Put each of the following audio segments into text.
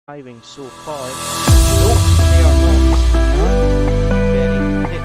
driving so far. No, they are not getting hit.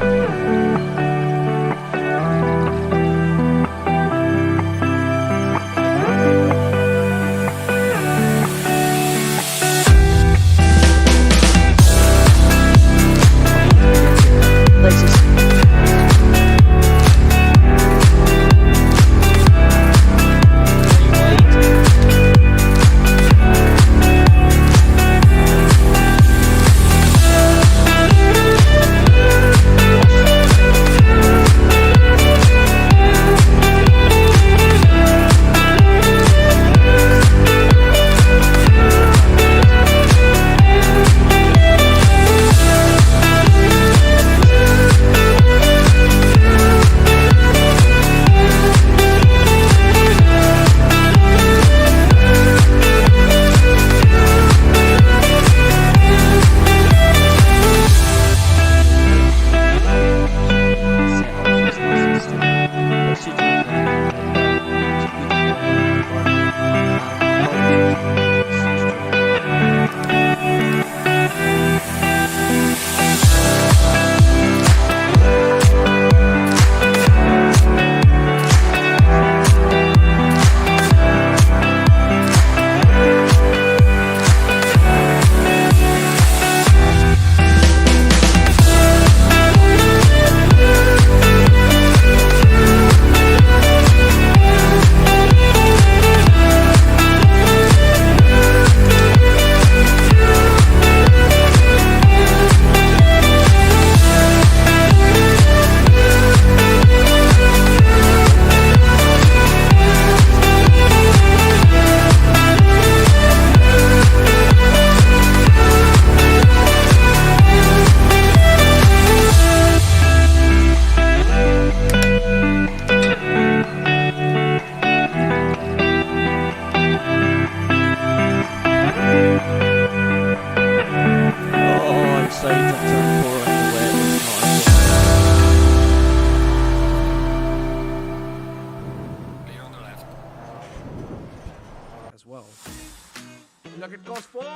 Look at goes forward.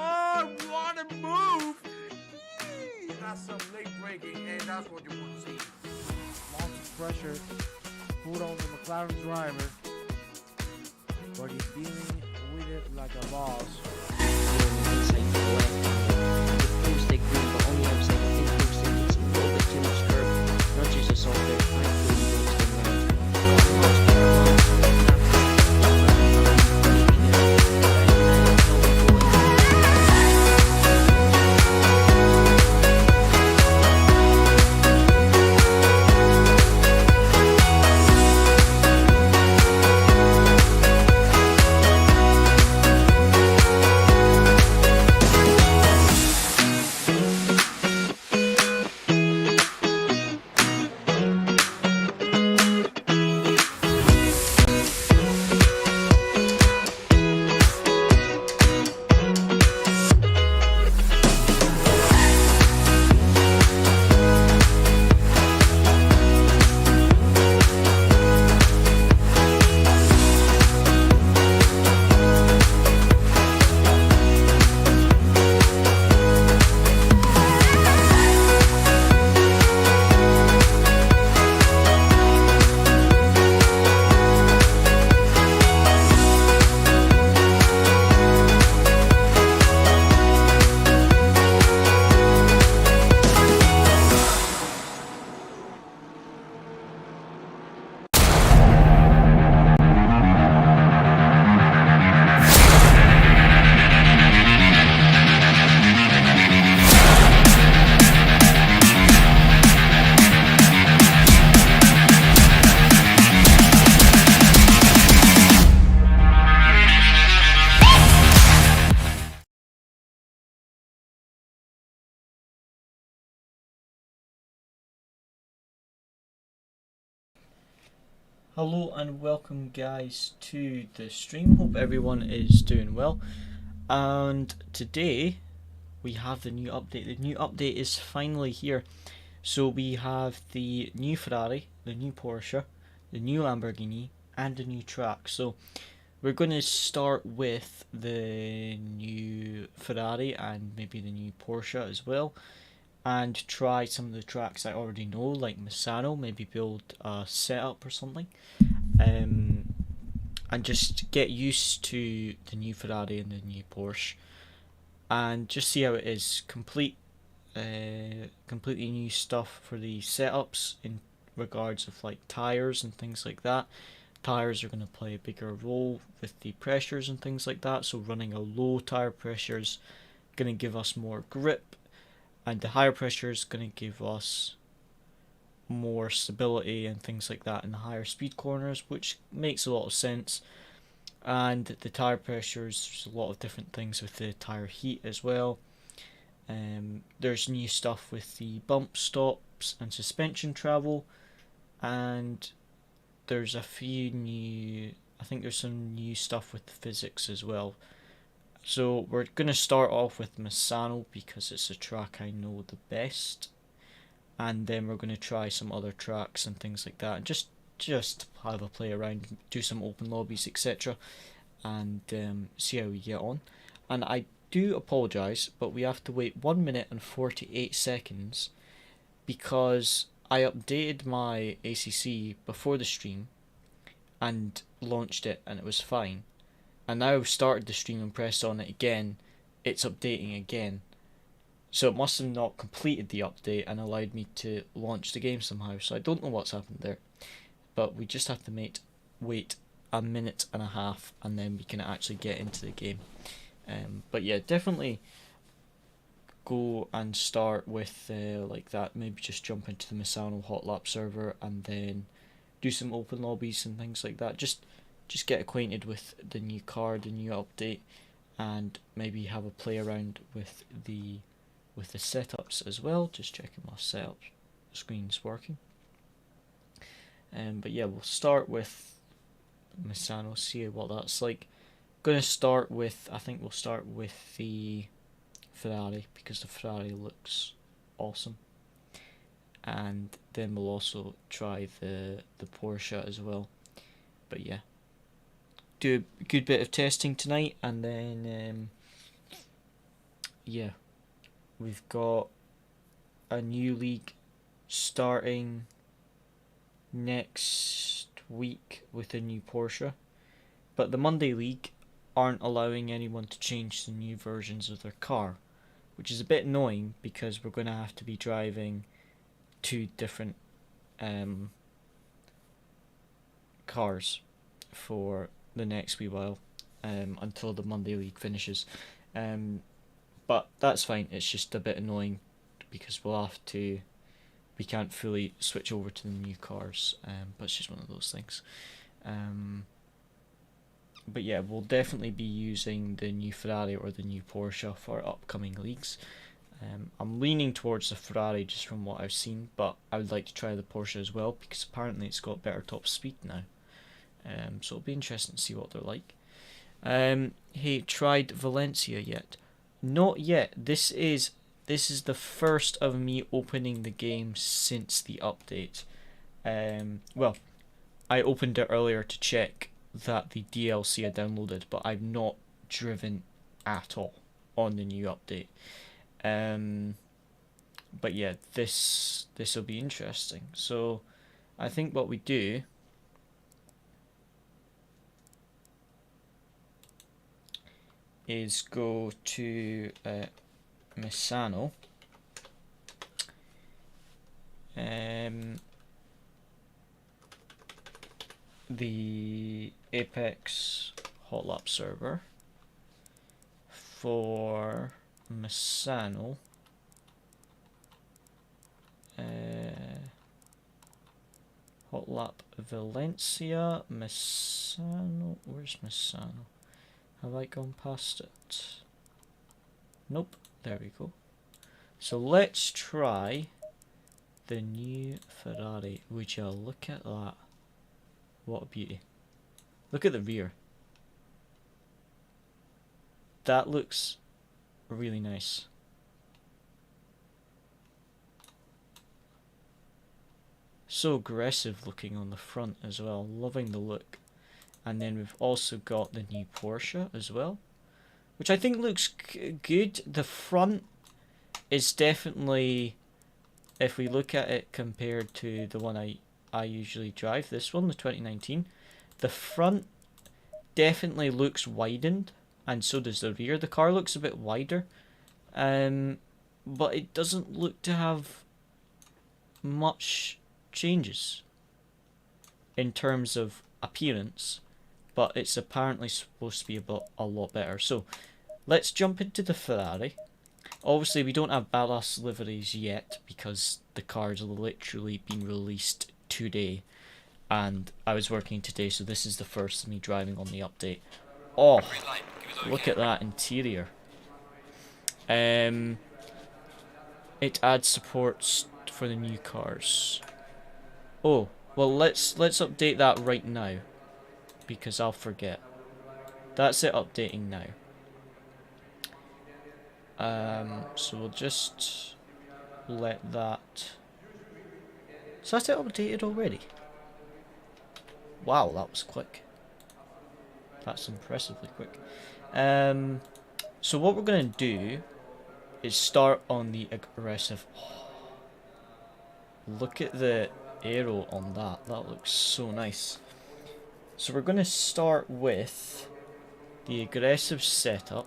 What a move! That's some late braking, and that's what you want to see. Lots pressure put on the McLaren driver, but he's dealing with it like a boss. Inside to the left, the full stick green, but on the outside, I think full stick it's a little bit too much curve. Nudges us off there, thankfully he goes to the right. Hello and welcome guys to the stream. Hope everyone is doing well. And today we have the new update. The new update is finally here. So we have the new Ferrari, the new Porsche, the new Lamborghini and the new track. So we're going to start with the new Ferrari and maybe the new Porsche as well, and try some of the tracks I already know, like Misano, maybe build a setup or something, and just get used to the new Ferrari and the new Porsche, and just see how it is. Completely new stuff for the setups in regards of like tires and things like that. Tires are going to play a bigger role with the pressures and things like that, so running a low tire pressure is going to give us more grip, and the higher pressure is going to give us more stability and things like that in the higher speed corners, which makes a lot of sense. And the tire pressures, there's a lot of different things with the tire heat as well. There's new stuff with the bump stops and suspension travel, and there's a few new, I think there's some new stuff with the physics as well. So we're going to start off with Misano because it's a track I know the best, and then we're going to try some other tracks and things like that, and just have a play around, do some open lobbies, etc., and see how we get on. And I do apologise, but we have to wait 1 minute and 48 seconds because I updated my ACC before the stream and launched it, and it was fine. And now I've started the stream and pressed on it again, it's updating again. So it must have not completed the update and allowed me to launch the game somehow. So I don't know what's happened there. But we just have to wait a minute and a half, and then we can actually get into the game. But yeah, definitely go and start with like that. Maybe just jump into the Misano hot lap server and then do some open lobbies and things like that. Just get acquainted with the new car, the new update, and maybe have a play around with the setups as well. Just checking my setup screen's working. But yeah, we'll start with Misano, see what that's like. Gonna start with, I think we'll start with the Ferrari because the Ferrari looks awesome, and then we'll also try the Porsche as well. But yeah, do a good bit of testing tonight, and then yeah, we've got a new league starting next week with a new Porsche, but the Monday League aren't allowing anyone to change the new versions of their car, which is a bit annoying because we're going to have to be driving two different cars for the next wee while until the Monday League finishes. But that's fine, it's just a bit annoying because we can't fully switch over to the new cars, but it's just one of those things. But yeah, we'll definitely be using the new Ferrari or the new Porsche for upcoming leagues. I'm leaning towards the Ferrari just from what I've seen, but I would like to try the Porsche as well because apparently it's got better top speed now. So it'll be interesting to see what they're like. Hey, tried Valencia yet? Not yet. This is the first of me opening the game since the update. Well, I opened it earlier to check that the DLC I downloaded, but I've not driven at all on the new update. But yeah, this will be interesting. So I think what we do is go to Misano. The Apex hot lap server for Misano. Hot lap Valencia, Misano. Where's Misano? Have I gone past it? Nope. There we go. So let's try the new Ferrari. Would you look at that? What a beauty. Look at the rear. That looks really nice. So aggressive looking on the front as well. Loving the look. And then we've also got the new Porsche as well, which I think looks good. The front is definitely, if we look at it compared to the one I usually drive, this one, the 2019, the front definitely looks widened, and so does the rear. The car looks a bit wider, but it doesn't look to have much changes in terms of appearance, but it's apparently supposed to be a lot better. So let's jump into the Ferrari. Obviously we don't have ballast liveries yet because the car's literally been released today, and I was working today, so this is the first of me driving on the update. Oh, look at that interior. It adds supports for the new cars. Oh, well, let's update that right now, because I'll forget. That's it updating now. So we'll just let that. So that's it updated already. Wow, that was quick. That's impressively quick. So what we're gonna do is start on the aggressive. Oh, look at the aero on that. That looks so nice. So we're gonna start with the aggressive setup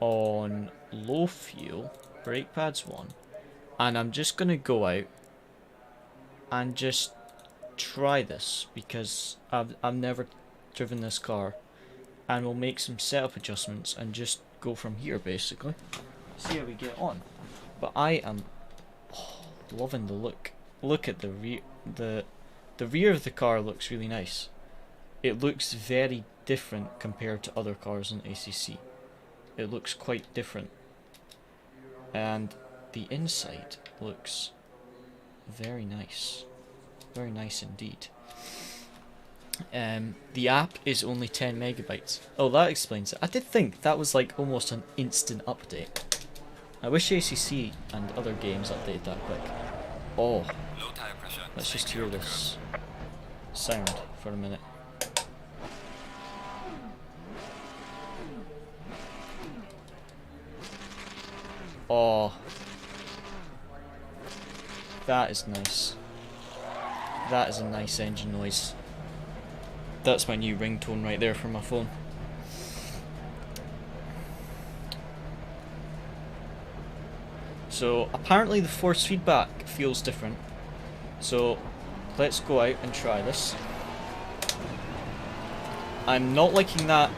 on low fuel, brake pads 1, and I'm just gonna go out and just try this because I've never driven this car, and we'll make some setup adjustments and just go from here basically. See how we get on. But I am loving the look. Look at the rear. The rear of the car looks really nice. It looks very different compared to other cars in ACC. It looks quite different, and the inside looks very nice. Very nice indeed. The app is only 10 megabytes. Oh, that explains it. I did think that was like almost an instant update. I wish ACC and other games updated that quick. Oh, let's just hear this sound for a minute. Oh, that is nice. That is a nice engine noise. That's my new ringtone right there for my phone. So apparently the force feedback feels different. So let's go out and try this. I'm not liking that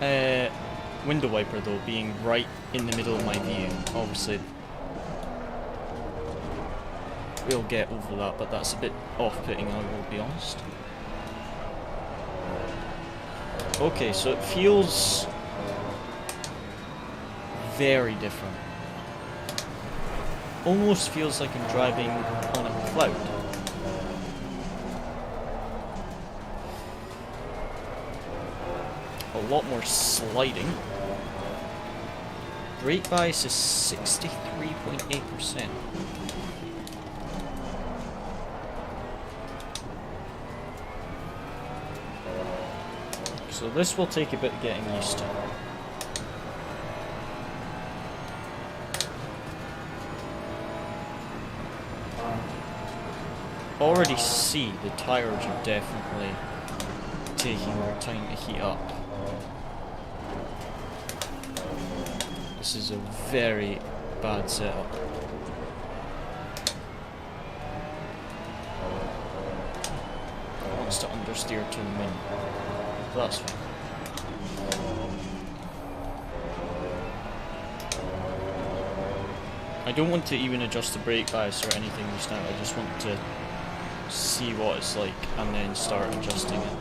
window wiper though being right in the middle of my view. Obviously we'll get over that, but that's a bit off-putting, I will be honest. Okay, so it feels very different. Almost feels like I'm driving on a cloud. A lot more sliding. Brake bias is 63.8%. So this will take a bit of getting used to. Already see the tires are definitely taking their time to heat up. This is a very bad setup. It wants to understeer to the min. That's fine. I don't want to even adjust the brake bias or anything just now. I just want to see what it's like and then start adjusting it.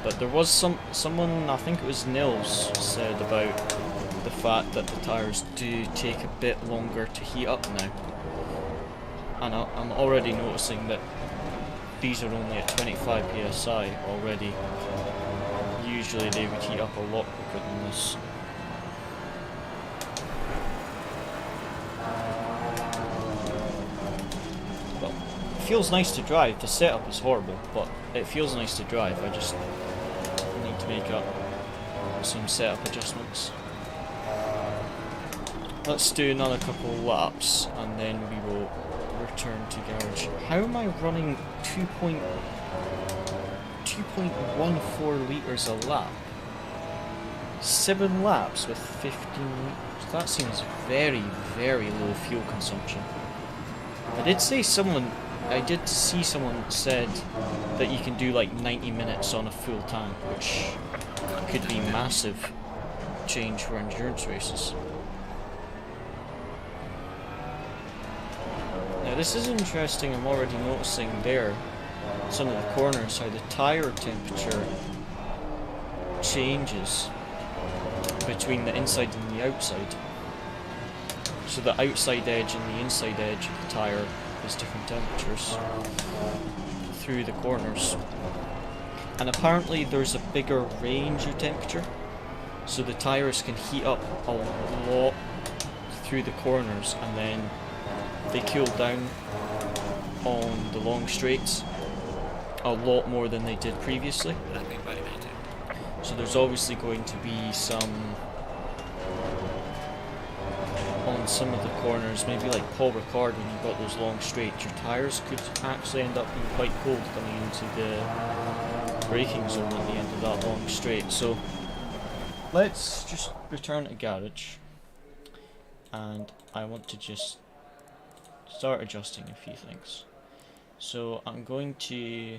But there was someone, I think it was Nils, said about the fact that the tyres do take a bit longer to heat up now. And I'm already noticing that these are only at 25 psi already. Usually they would heat up a lot quicker than this. feels nice to drive. The setup is horrible, but it feels nice to drive. I just need to make up some setup adjustments. Let's do another couple laps and then we will return to garage. How am I running 2.14 litres a lap? 7 laps with 15 litres. That seems very, very low fuel consumption. I did see someone said that you can do like 90 minutes on a full tank, which could be massive change for endurance races. Now this is interesting. I'm already noticing there, some of the corners, how the tyre temperature changes between the inside and the outside. So the outside edge and the inside edge of the tyre is different temperatures through the corners. And apparently there's a bigger range of temperature, so the tyres can heat up a lot through the corners and then they cool down on the long straights a lot more than they did previously. So there's obviously going to be some on some of the corners, maybe like Paul Ricard, when you've got those long straights, your tyres could actually end up being quite cold coming into the braking zone at the end of that long straight. So let's just return to garage and I want to just start adjusting a few things. So I'm going to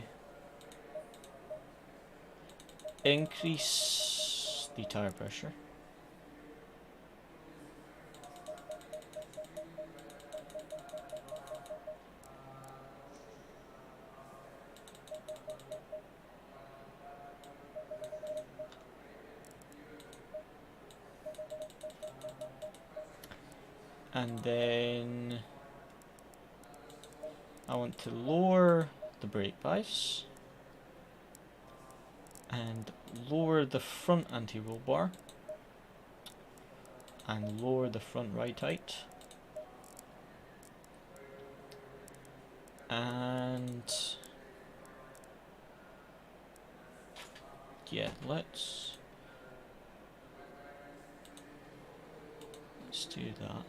increase the tyre pressure. And then I want to lower the brake bias and lower the front anti-roll bar and lower the front ride height, and yeah, let's do that.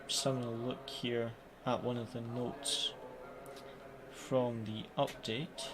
Just having a look here at one of the notes from the update.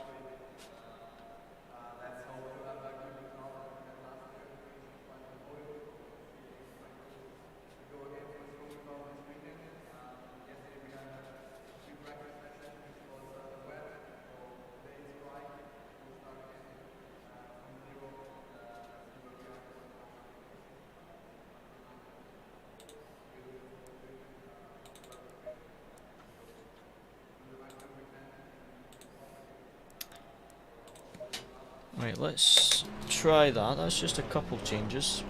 Right, let's try that. That's just a couple changes.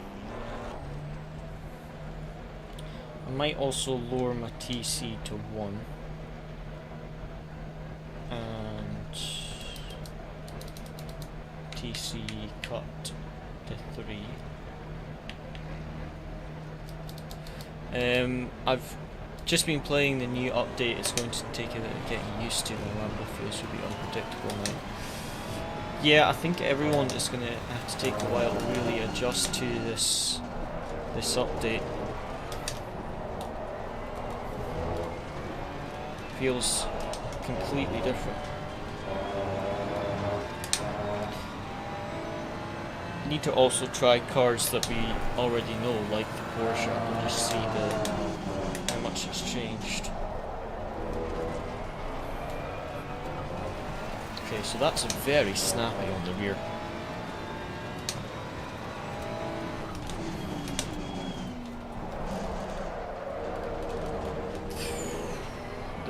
I might also lower my TC to 1 and TC cut to 3. I've just been playing the new update. It's going to take a bit of getting used to. My ramble face will be unpredictable now. Yeah, I think everyone is going to have to take a while to really adjust to this update. Feels completely different. Need to also try cars that we already know, like the Corsa, and just see how much it's changed. Okay, so that's very snappy on the rear.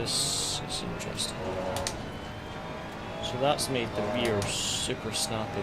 This is interesting. So that's made the rear super snappy.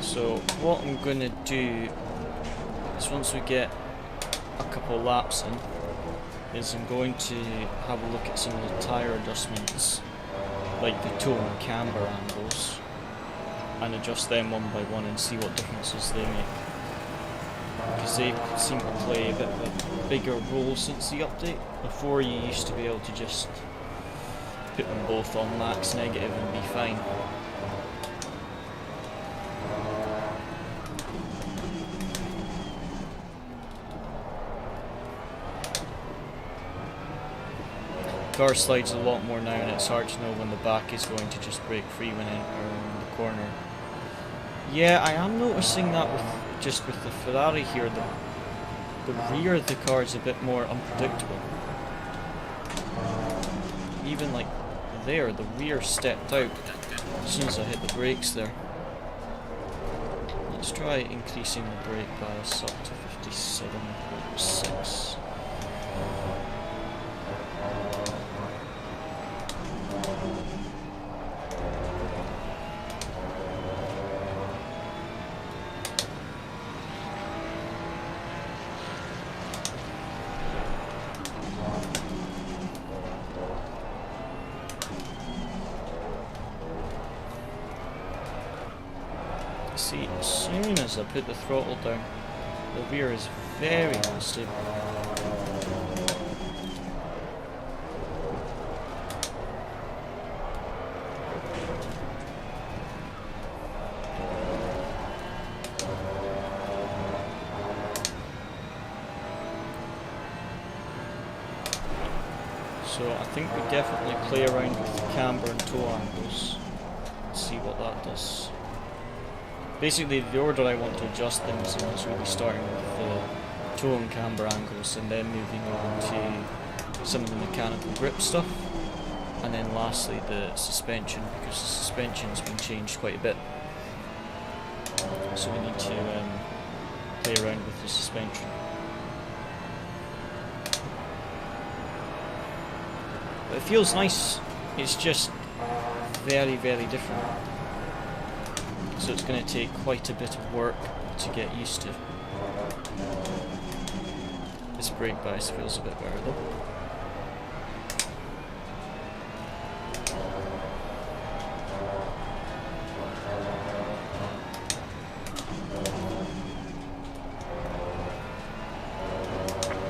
So what I'm going to do is, once we get a couple laps in, is I'm going to have a look at some of the tyre adjustments, like the toe and camber angles, and adjust them one by one and see what differences they make. Because they seem to play a bit of a bigger role since the update. Before, you used to be able to just put them both on max negative and be fine. Car slides a lot more now, and it's hard to know when the back is going to just break free when entering the corner. Yeah, I am noticing that with the Ferrari here, the rear of the car is a bit more unpredictable. Even like there, the rear stepped out as soon as I hit the brakes there. Let's try increasing the brake bias up to 57.6. See, as soon as I put the throttle down, the rear is very unstable. So I think we definitely play around with the camber and toe angles and see what that does. Basically, the order I want to adjust things in is really starting with the toe and camber angles, and then moving on to some of the mechanical grip stuff, and then lastly the suspension, because the suspension's been changed quite a bit. So we need to play around with the suspension. But it feels nice, it's just very, very different. So it's going to take quite a bit of work to get used to. This brake bias feels a bit better though.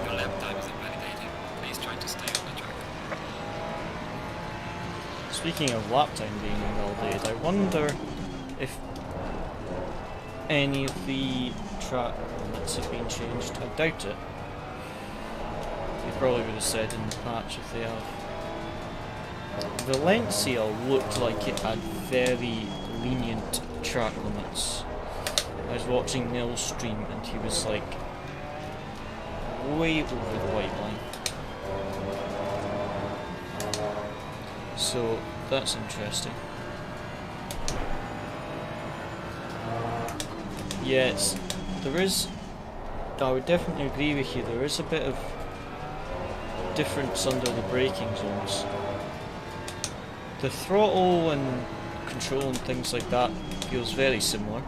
Your lap time is invalidated. Please try to stay on the track. Speaking of lap time being invalidated, I wonder if any of the track limits have been changed. I doubt it. They probably would have said in the patch if they have. Valencia looked like it had very lenient track limits. I was watching Nil's stream and he was like way over the white line. So that's interesting. Yes, there is, I would definitely agree with you, there is a bit of difference under the braking zones. The throttle and control and things like that feels very similar,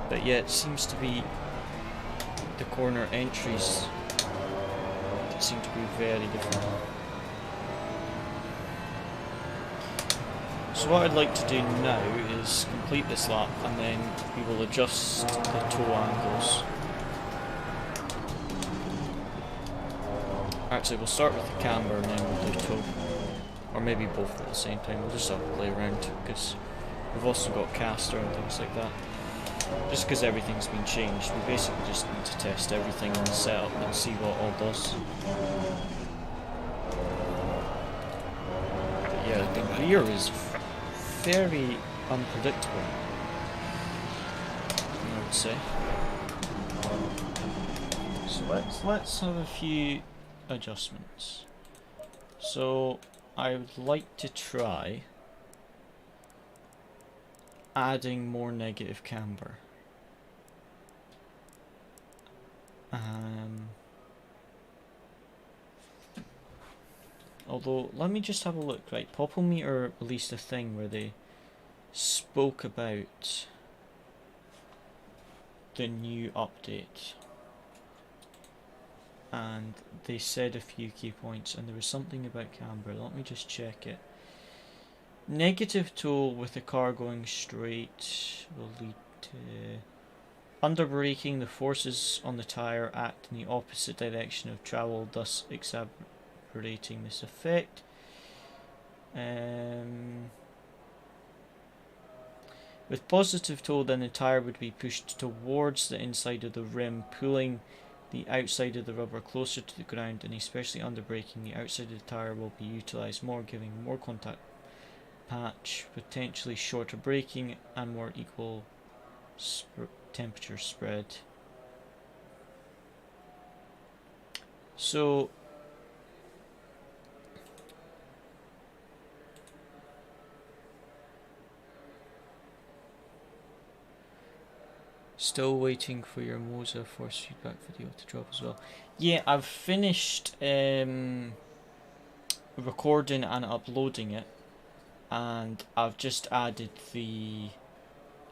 but yet it seems to be the corner entries that seem to be very different. So what I'd like to do now is complete this lap and then we will adjust the toe angles. Actually, we'll start with the camber and then we'll do toe. Or maybe both at the same time. We'll just have to play around because we've also got caster and things like that. Just because everything's been changed, we basically just need to test everything on the setup and see what it all does. But yeah, the rear is very unpredictable, I would say. So let's have a few adjustments. So I would like to try adding more negative camber. Although, let me just have a look. Right, Popometer released a thing where they spoke about the new update. And they said a few key points, and there was something about camber. Let me just check it. Negative toe with the car going straight will lead to under braking. The forces on the tyre act in the opposite direction of travel, thus exacerbating this effect. With positive toe, then the tyre would be pushed towards the inside of the rim, pulling the outside of the rubber closer to the ground, and especially under braking, the outside of the tyre will be utilised more, giving more contact patch, potentially shorter braking, and more equal temperature spread. So still waiting for your Moza force feedback video to drop as well. Yeah, I've finished recording and uploading it, and I've just added the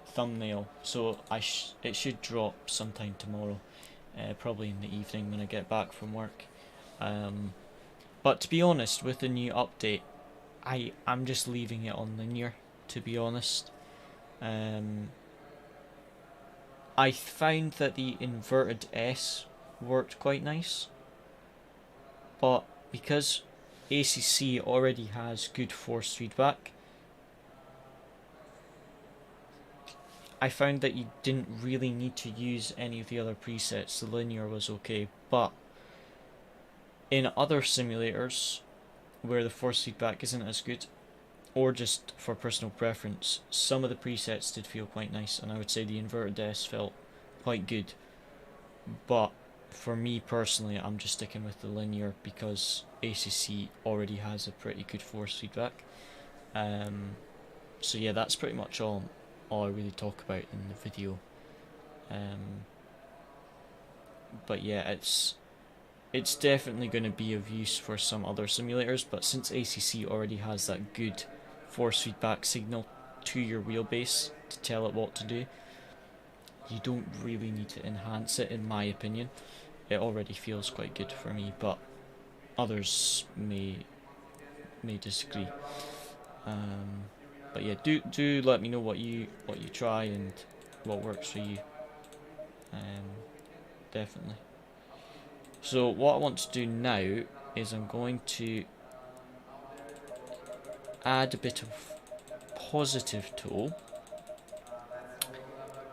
thumbnail, so it should drop sometime tomorrow, probably in the evening when I get back from work. But to be honest, with the new update, I'm just leaving it on linear, to be honest. I found that the inverted S worked quite nice, but because ACC already has good force feedback, I found that you didn't really need to use any of the other presets. The linear was okay, but in other simulators where the force feedback isn't as good, or just for personal preference, some of the presets did feel quite nice, and I would say the inverted S felt quite good. But for me personally, I'm just sticking with the linear because ACC already has a pretty good force feedback. So yeah, that's pretty much all I really talk about in the video. But yeah, it's definitely going to be of use for some other simulators, but since ACC already has that good force feedback signal to your wheelbase to tell it what to do, you don't really need to enhance it, in my opinion. It already feels quite good for me, but others may disagree. But yeah, do let me know what you try and what works for you. Definitely. So what I want to do now is I'm going to add a bit of positive toe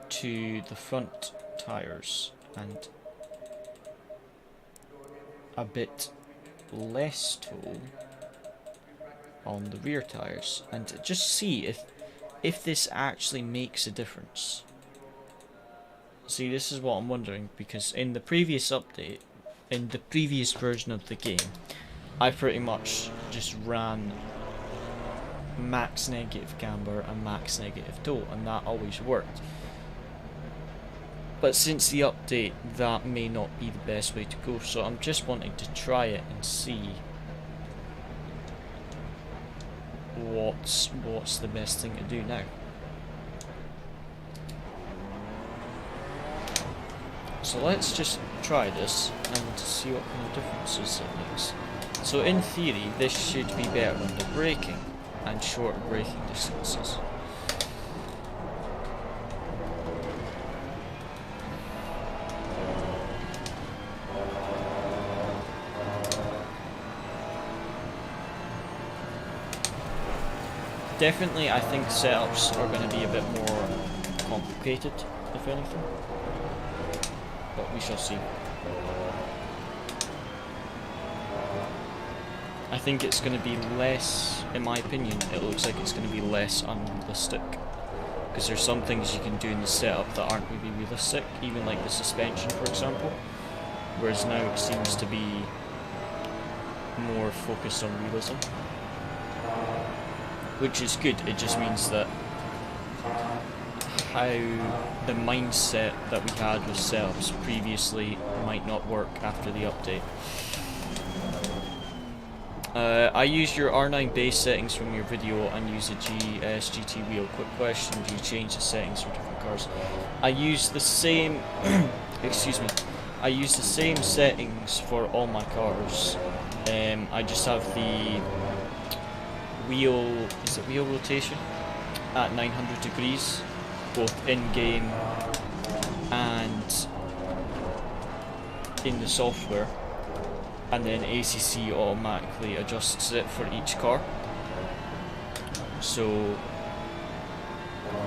to the front tyres and a bit less toe on the rear tyres, and just see if this actually makes a difference. See, this is what I'm wondering, because in the previous update, in the previous version of the game, I pretty much just ran max negative camber and max negative toe, and that always worked. But since the update, that may not be the best way to go, so I'm just wanting to try it and see what's the best thing to do now. So let's just try this and see what kind of differences it makes. So in theory, this should be better under braking. and shorter braking distances. Definitely, I think setups are going to be a bit more complicated, if anything, but we shall see. I think it's going to be less, in my opinion, it looks like it's going to be less unrealistic, because there's some things you can do in the setup that aren't really realistic, even like the suspension, for example, whereas now it seems to be more focused on realism. Which is good, it just means that how the mindset that we had with setups previously might not work after the update. I used your R9 base settings from your video and use a GT wheel. Quick question, do you change the settings for different cars? I use the same, excuse me, I use the same settings for all my cars. I just have the wheel, is it wheel rotation at 900 degrees, both in-game and in the software, and then ACC automatically adjusts it for each car, so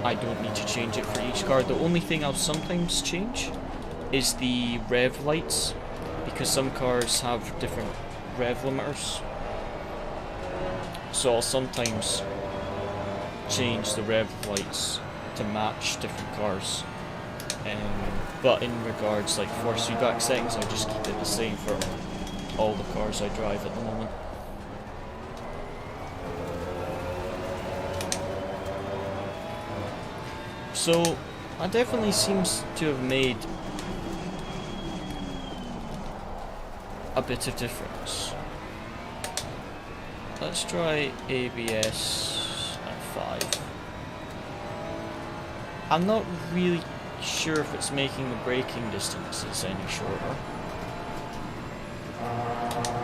I don't need to change it for each car. The only thing I'll sometimes change is the rev lights, because some cars have different rev limiters. So I'll sometimes change the rev lights to match different cars. But in regards like force feedback settings, I just keep it the same for all the cars I drive at the moment. So that definitely seems to have made a bit of difference. Let's try ABS at 5. I'm not really sure if it's making the braking distances any shorter,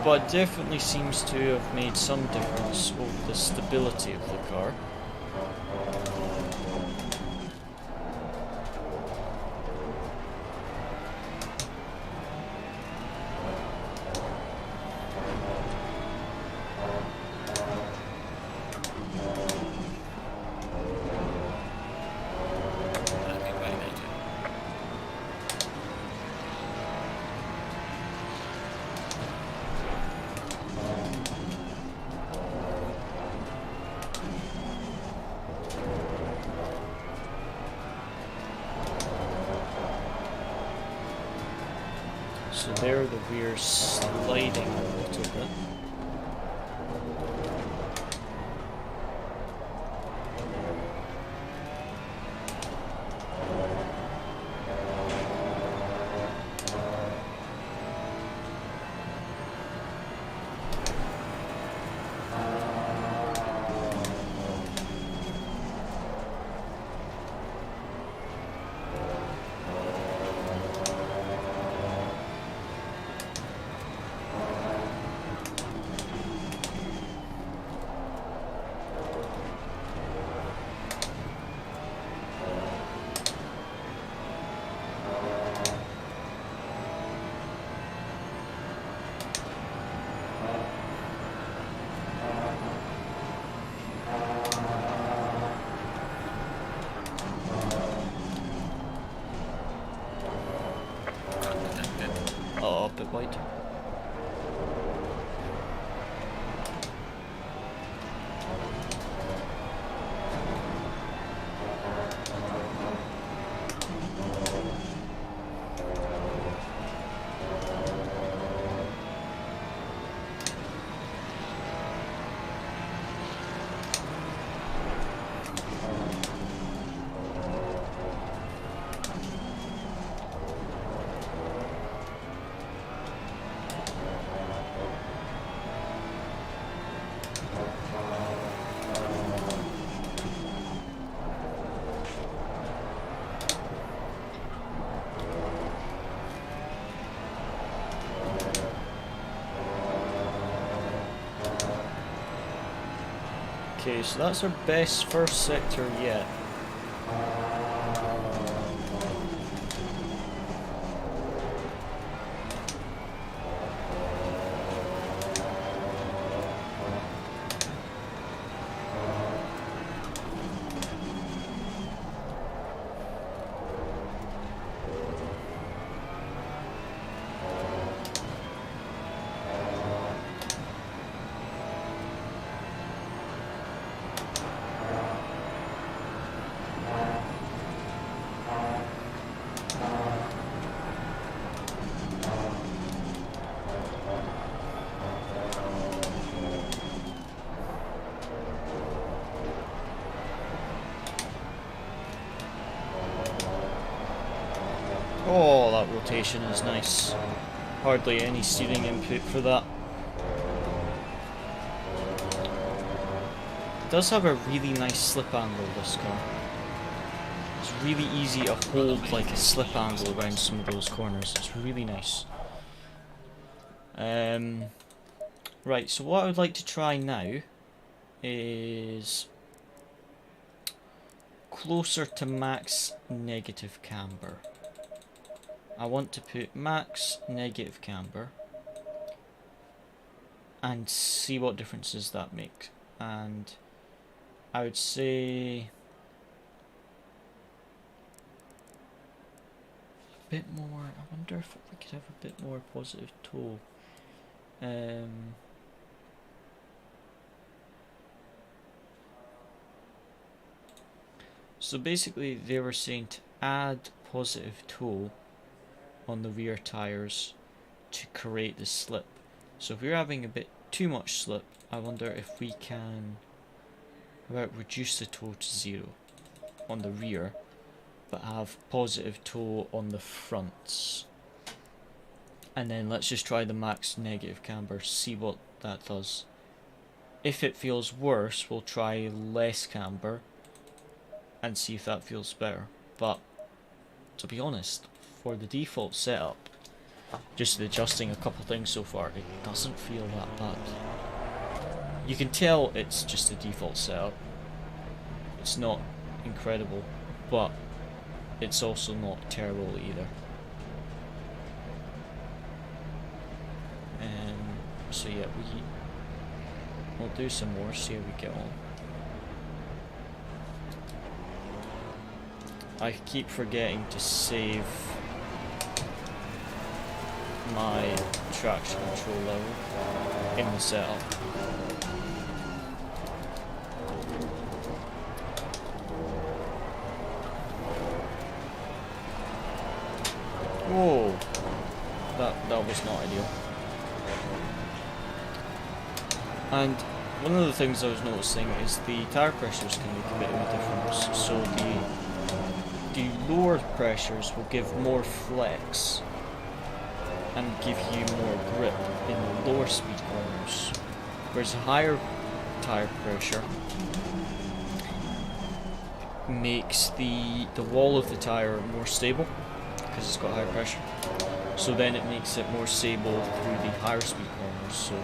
but it definitely seems to have made some difference over the stability of the car. So there the rear sliding a little bit. Oh, a bit wide. Okay, so that's our best first sector yet. Oh, that rotation is nice. Hardly any steering input for that. It does have a really nice slip angle, this car. It's really easy to hold like a slip angle around some of those corners. It's really nice. Right, so what I would like to try now is closer to max negative camber. I want to put max negative camber and see what differences that makes. And I would say a bit more. I wonder if we could have a bit more positive toe. So basically they were saying to add positive toe on the rear tires to create the slip. So if we're having a bit too much slip, I wonder if we can reduce the toe to 0 on the rear, but have positive toe on the fronts. And then let's just try the max negative camber, see what that does. If it feels worse, we'll try less camber and see if that feels better. But to be honest, for the default setup, just adjusting a couple things so far, it doesn't feel that bad. You can tell it's just a default setup. It's not incredible, but it's also not terrible either. So yeah, we'll do some more, see how we get on. I keep forgetting to save my traction control level in the setup. Whoa, that was not ideal. And one of the things I was noticing is the tire pressures can make a bit of a difference. So the lower pressures will give more flex and give you more grip in the lower speed corners, whereas a higher tire pressure makes the wall of the tire more stable because it's got higher pressure. So then it makes it more stable through the higher speed corners. So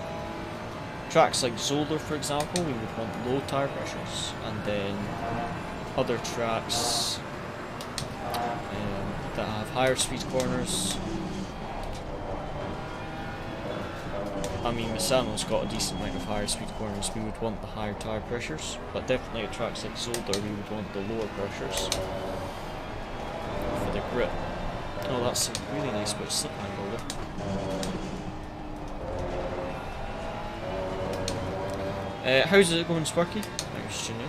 tracks like Zola, for example, we would want low tire pressures, and then other tracks that have higher speed corners. I mean, Misano's got a decent amount of higher speed corners, we would want the higher tire pressures, but definitely at tracks like Zola we would want the lower pressures for the grip. Oh, that's a really nice bit of slip angle there. How's it going, Sparky? Thanks, Junior.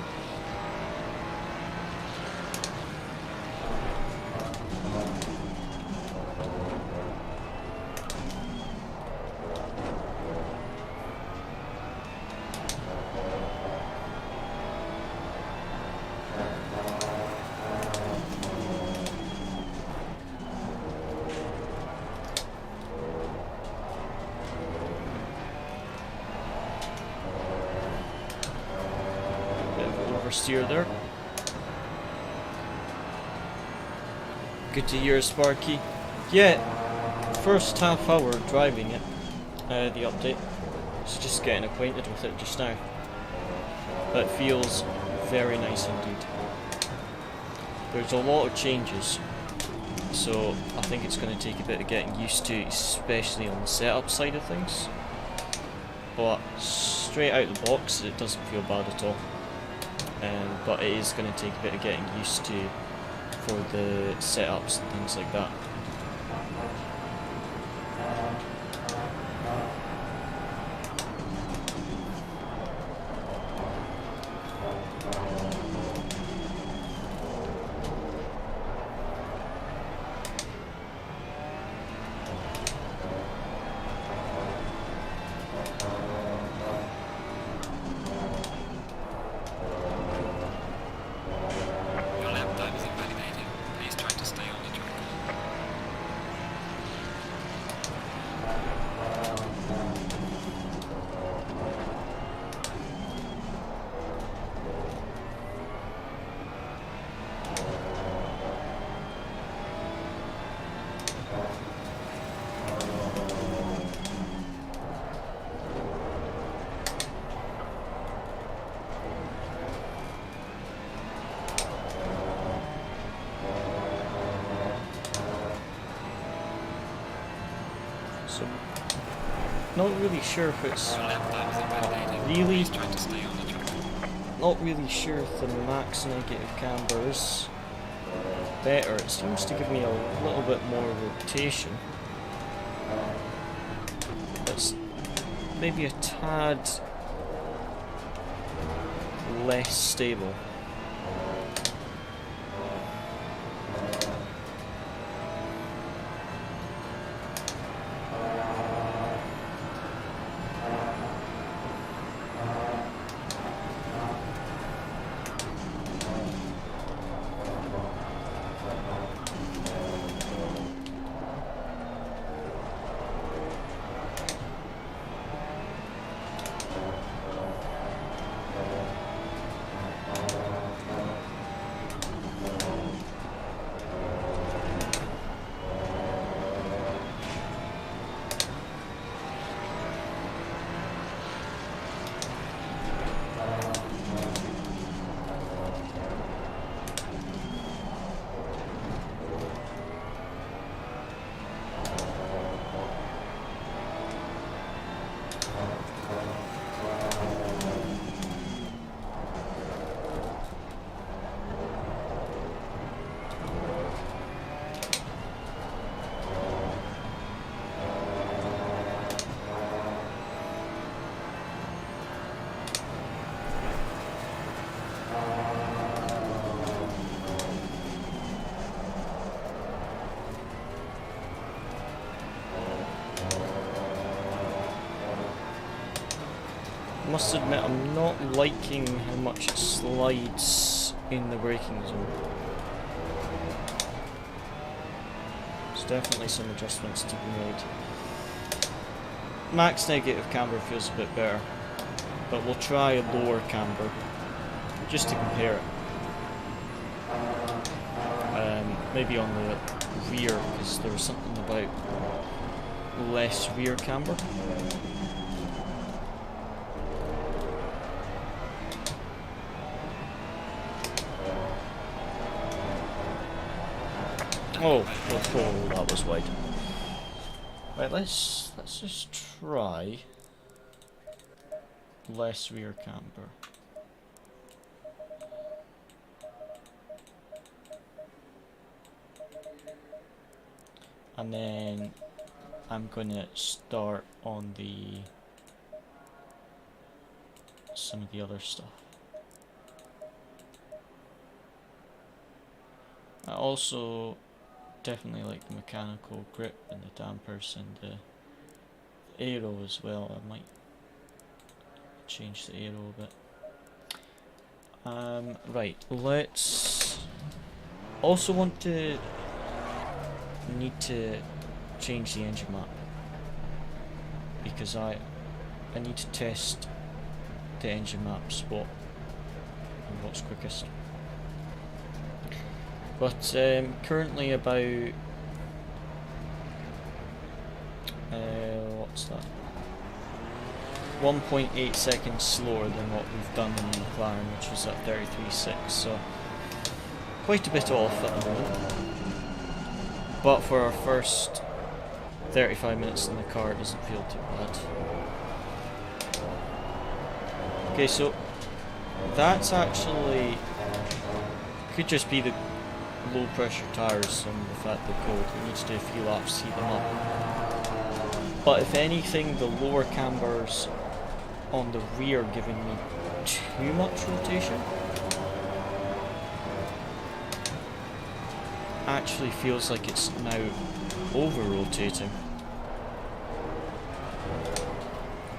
Oversteer there. Good to hear, Sparky. Yeah, first half hour driving it, the update. So just getting acquainted with it just now. It feels very nice indeed. There's a lot of changes, so I think it's going to take a bit of getting used to, especially on the setup side of things. But straight out the box, it doesn't feel bad at all. But it is going to take a bit of getting used to for the setups and things like that. Your lap time is invalidated. Please try to stay on the track. So, not really sure if it's Your lap time is invalidated. really, Please try to stay on the track. not really sure if the max negative camber is better. It seems to give me a little bit more rotation. It's maybe a tad less stable. I must admit, I'm not liking how much it slides in the braking zone. There's definitely some adjustments to be made. Max negative camber feels a bit better, but we'll try a lower camber just to compare it. Maybe on the rear, because there was something about less rear camber. Oh, that was wide. Right, let's just try less rear camber. And then I'm gonna start on some of the other stuff. I also definitely like the mechanical grip and the dampers and the aero as well. I might change the aero a bit. Right, let's also need to change the engine map, because I need to test the engine map spot and what's quickest. But currently about what's that? 1.8 seconds slower than what we've done in the McLaren, which was at 33.6, so quite a bit off at the moment. But for our first 35 minutes in the car, it doesn't feel too bad. Okay, so that's actually could just be the low pressure tyres and the fact they're cold. We need to do a few laps to heat them up. But if anything, the lower cambers on the rear are giving me too much rotation. Actually feels like it's now over rotating.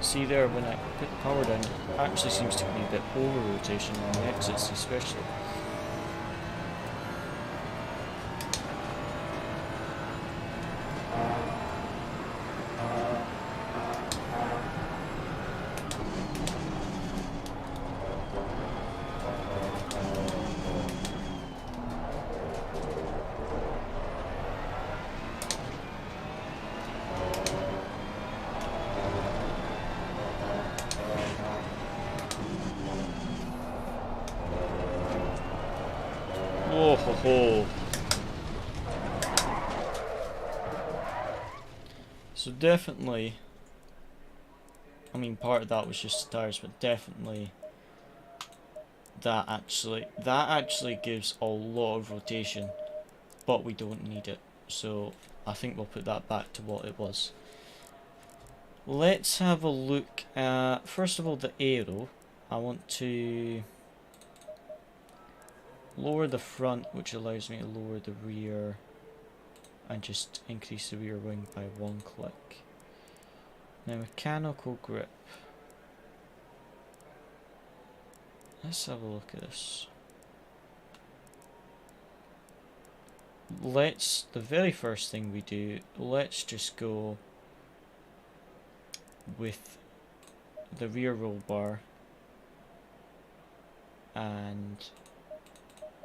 See there, when I put the power down, it actually seems to be a bit over rotation on the exits especially. Oh ho ho. So definitely, I mean part of that was just tires, but definitely that actually gives a lot of rotation, but we don't need it. So I think we'll put that back to what it was. Let's have a look at, first of all, the aero. I want to lower the front, which allows me to lower the rear and just increase the rear wing by 1 click. Now mechanical grip. Let's have a look at this. The very first thing we do, let's just go with the rear roll bar and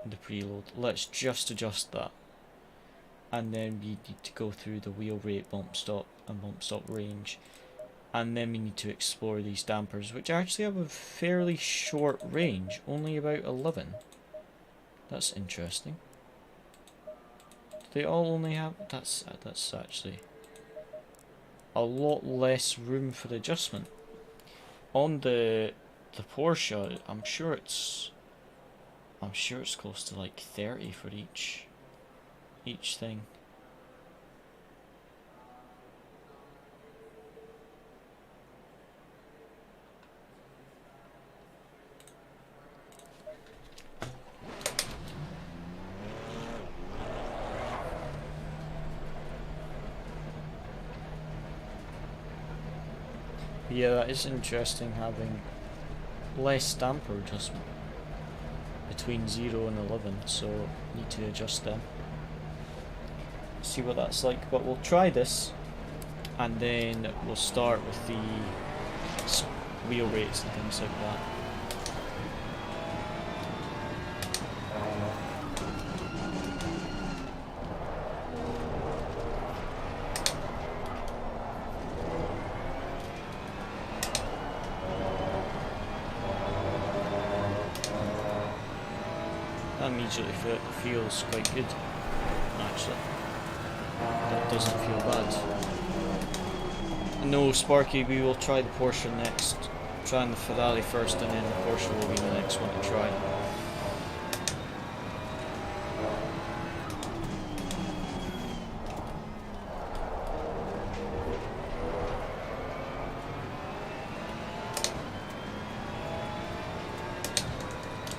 the preload. Let's just adjust that, and then we need to go through the wheel rate, bump stop and bump stop range, and then we need to explore these dampers, which actually have a fairly short range, only about 11. That's interesting. They all only have, that's actually a lot less room for adjustment. On the Porsche, I'm sure it's close to like 30 for each thing. Yeah, that is interesting, having less damper adjustment between 0 and 11, so need to adjust them. See what that's like, but we'll try this and then we'll start with the wheel rates and things like that. That immediately feels quite good, actually. That doesn't feel bad. No, Sparky, we will try the Porsche next. Trying the Ferrari first, and then the Porsche will be the next one to try.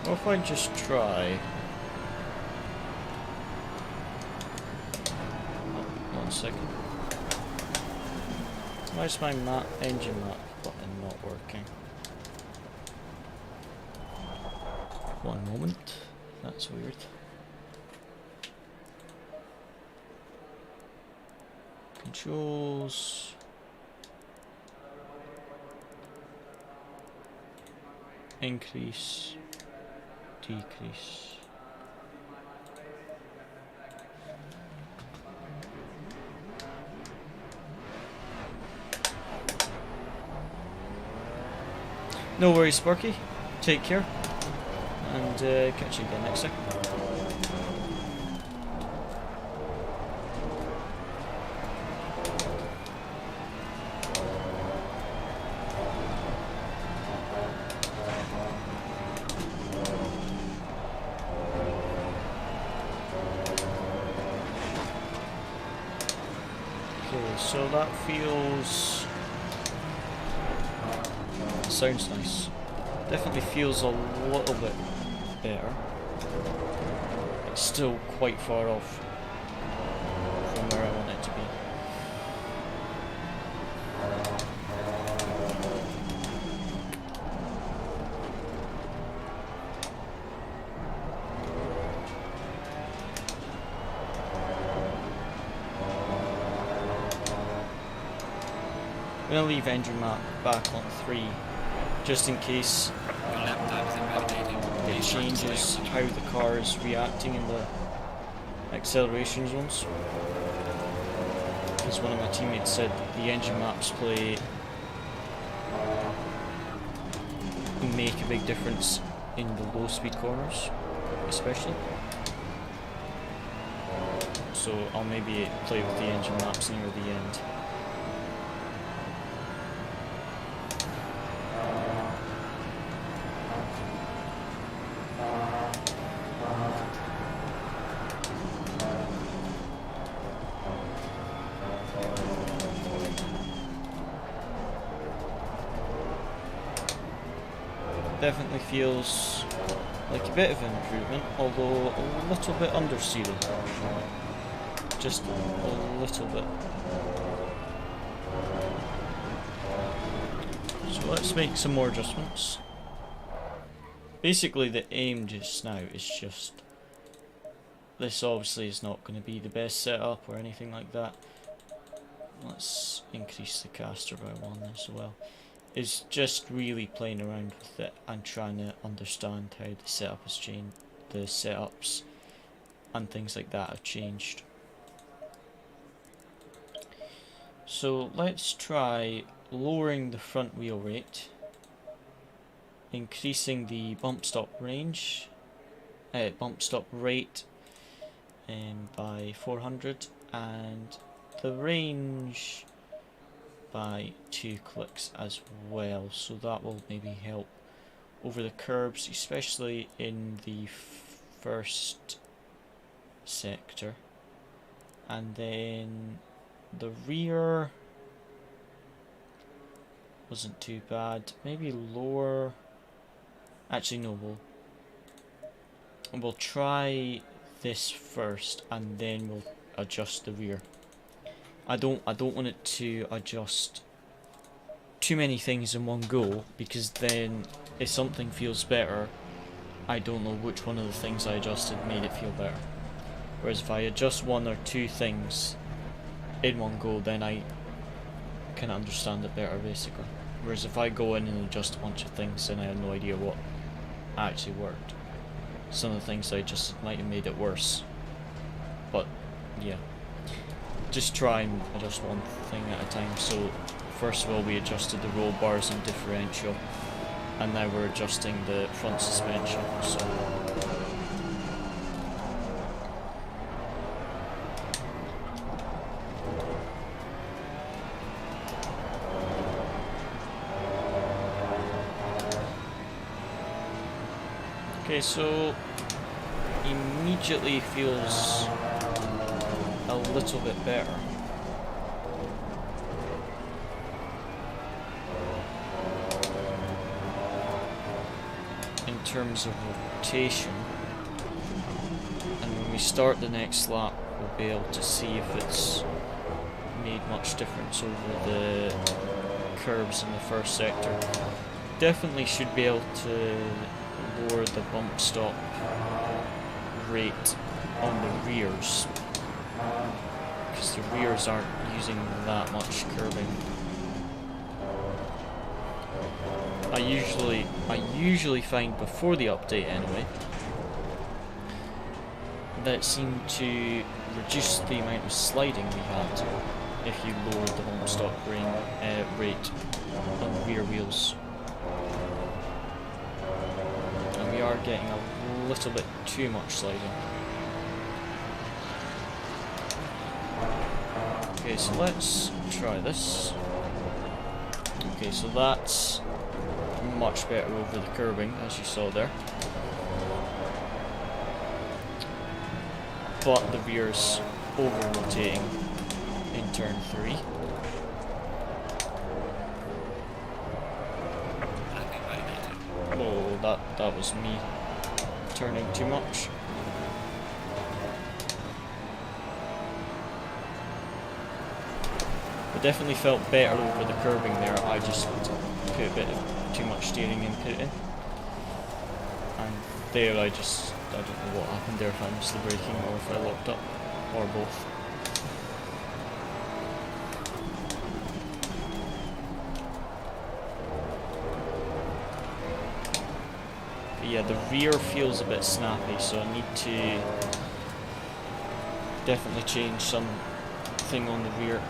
What if I just try? Oh, 1 second. Why is my engine map button not working? 1 moment. That's weird. Controls. Increase. Decrease. No worries, Sparky. Take care, and catch you again next time. Okay, so that feels... sounds nice. Definitely feels a little bit better. It's still quite far off from where I want it to be. I'm going to leave engine map back on 3 just in case Your lap time is invalidating. it Please try to stay changes on the how the car is reacting in the acceleration zones. Because one of my teammates said that the engine maps make a big difference in the low speed corners, especially. So I'll maybe play with the engine maps near the end. Definitely feels like a bit of an improvement, although a little bit understeering. Just a little bit. So let's make some more adjustments. Basically the aim just now is just... this obviously is not going to be the best setup or anything like that. Let's increase the caster by 1 as well. Is just really playing around with it and trying to understand how the setup has changed, the setups and things like that have changed. So let's try lowering the front wheel rate, increasing the bump stop range, bump stop rate by 400, and the range by 2 clicks as well, so that will maybe help over the curbs, especially in the first sector. And then the rear wasn't too bad, maybe lower, actually no, we'll try this first and then we'll adjust the rear. I don't want it to adjust too many things in one go, because then if something feels better, I don't know which one of the things I adjusted made it feel better. Whereas if I adjust 1 or 2 things in one go, then I can understand it better basically. Whereas if I go in and adjust a bunch of things, then I have no idea what actually worked. Some of the things I adjusted might have made it worse. But yeah. Just try and adjust one thing at a time. So first of all we adjusted the roll bars and differential, and now we're adjusting the front suspension. So okay, so immediately feels a little bit better. In terms of rotation, and when we start the next lap we'll be able to see if it's made much difference over the curbs in the first sector. Definitely should be able to lower the bump stop rate on the rears, because the rears aren't using that much curbing. I usually find before the update anyway, that it seemed to reduce the amount of sliding we had if you lowered the bump stop rate on rear wheels. are getting a little bit too much sliding. Okay, so let's try this. Okay, so that's much better over the curbing, as you saw there. But the rear's over-rotating in turn 3. Oh, that was me turning too much. It definitely felt better over the curbing there. I just put a bit of too much steering input in. And there I don't know what happened there, if I missed the braking or if I locked up, or both. But yeah, the rear feels a bit snappy, so I need to definitely change something on the rear.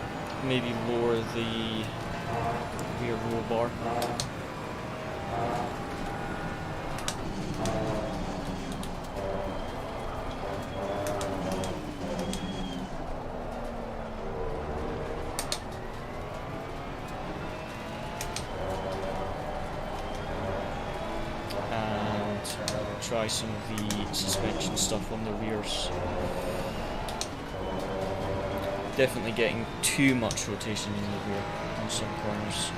Maybe lower the rear roll bar. And try some of the suspension stuff on the rears. Definitely getting too much rotation in the rear on some corners.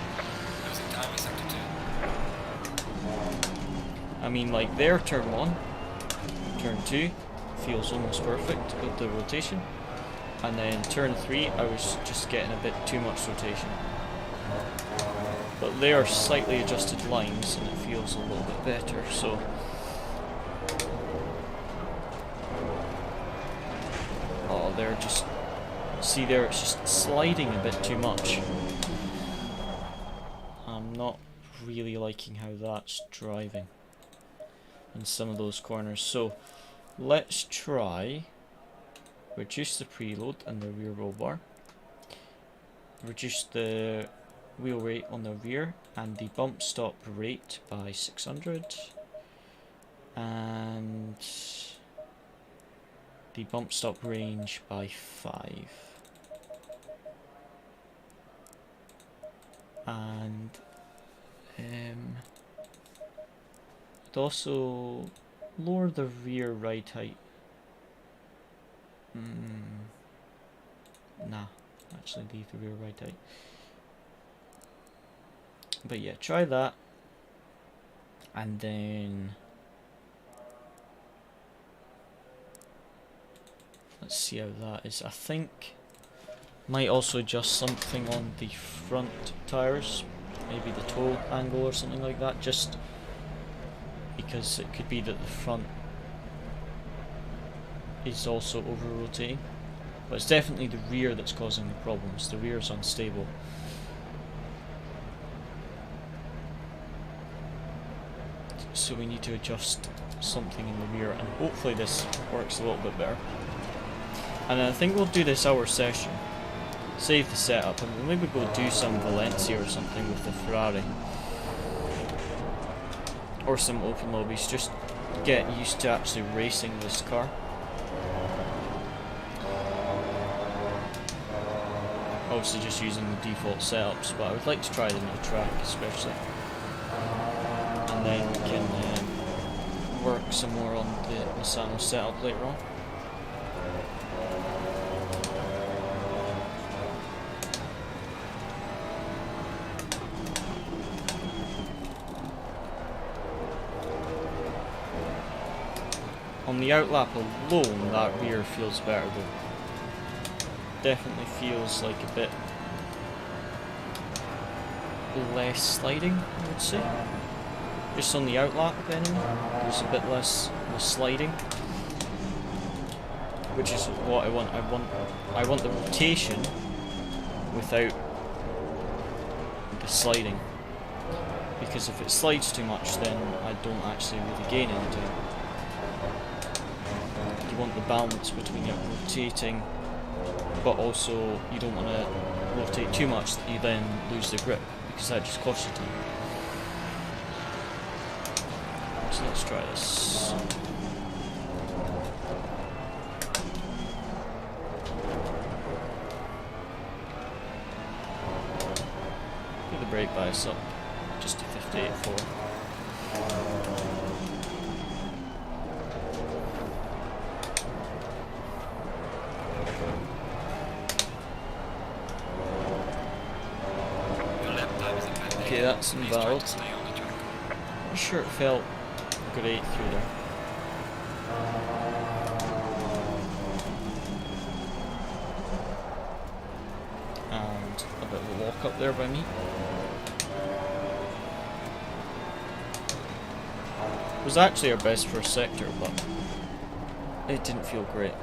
I mean, like there, turn 1, turn 2 feels almost perfect with the rotation, and then turn 3 I was just getting a bit too much rotation. But they are slightly adjusted lines and it feels a little bit better, so oh, they're just, see there, it's just sliding a bit too much. I'm not really liking how that's driving in some of those corners. So let's try reduce the preload and the rear roll bar, reduce the wheel rate on the rear and the bump stop rate by 600, and the bump stop range by 5, and I'd also lower the rear ride height. Nah, actually leave the rear ride height. But yeah, try that, and then let's see how that is. I think might also adjust something on the front tires, maybe the toe angle or something like that, just because it could be that the front is also over rotating. But it's definitely the rear that's causing the problems. The rear is unstable. So we need to adjust something in the rear, and hopefully this works a little bit better. And I think we'll do this hour session, save the setup, and we'll maybe go do some Valencia or something with the Ferrari, or some open lobbies, just get used to actually racing this car. Obviously just using the default setups, but I would like to try the new track especially. And then we can work some more on the Misano setup later on. On the outlap alone, that rear feels better though. Definitely feels like a bit less sliding, I would say. Just on the outlap anyway, there's a bit less sliding, which is what I want. I want the rotation without the sliding, because if it slides too much, then I don't actually really gain anything. You want the balance between it rotating, but also you don't want to rotate too much that you then lose the grip, because that just costs you time. So let's try this. Get the brake bias up just to 58.4. Okay, that's invalid. Not sure it felt great through there. And a bit of a walk up there by me. It was actually our best first sector, but it didn't feel great.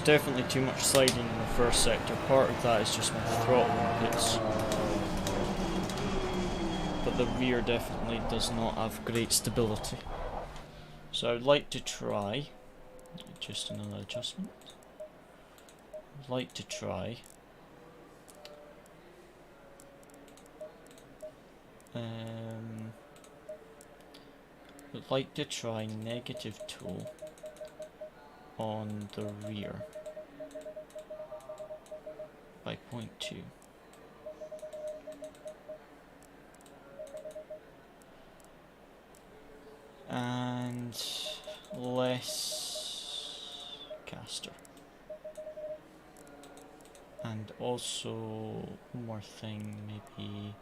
Definitely too much sliding in the first sector. Part of that is just my throttle inputs, but the rear definitely does not have great stability. So I would like to try just another adjustment. I'd like to try negative tool on the rear by 0.2. And less caster. And also one more thing, maybe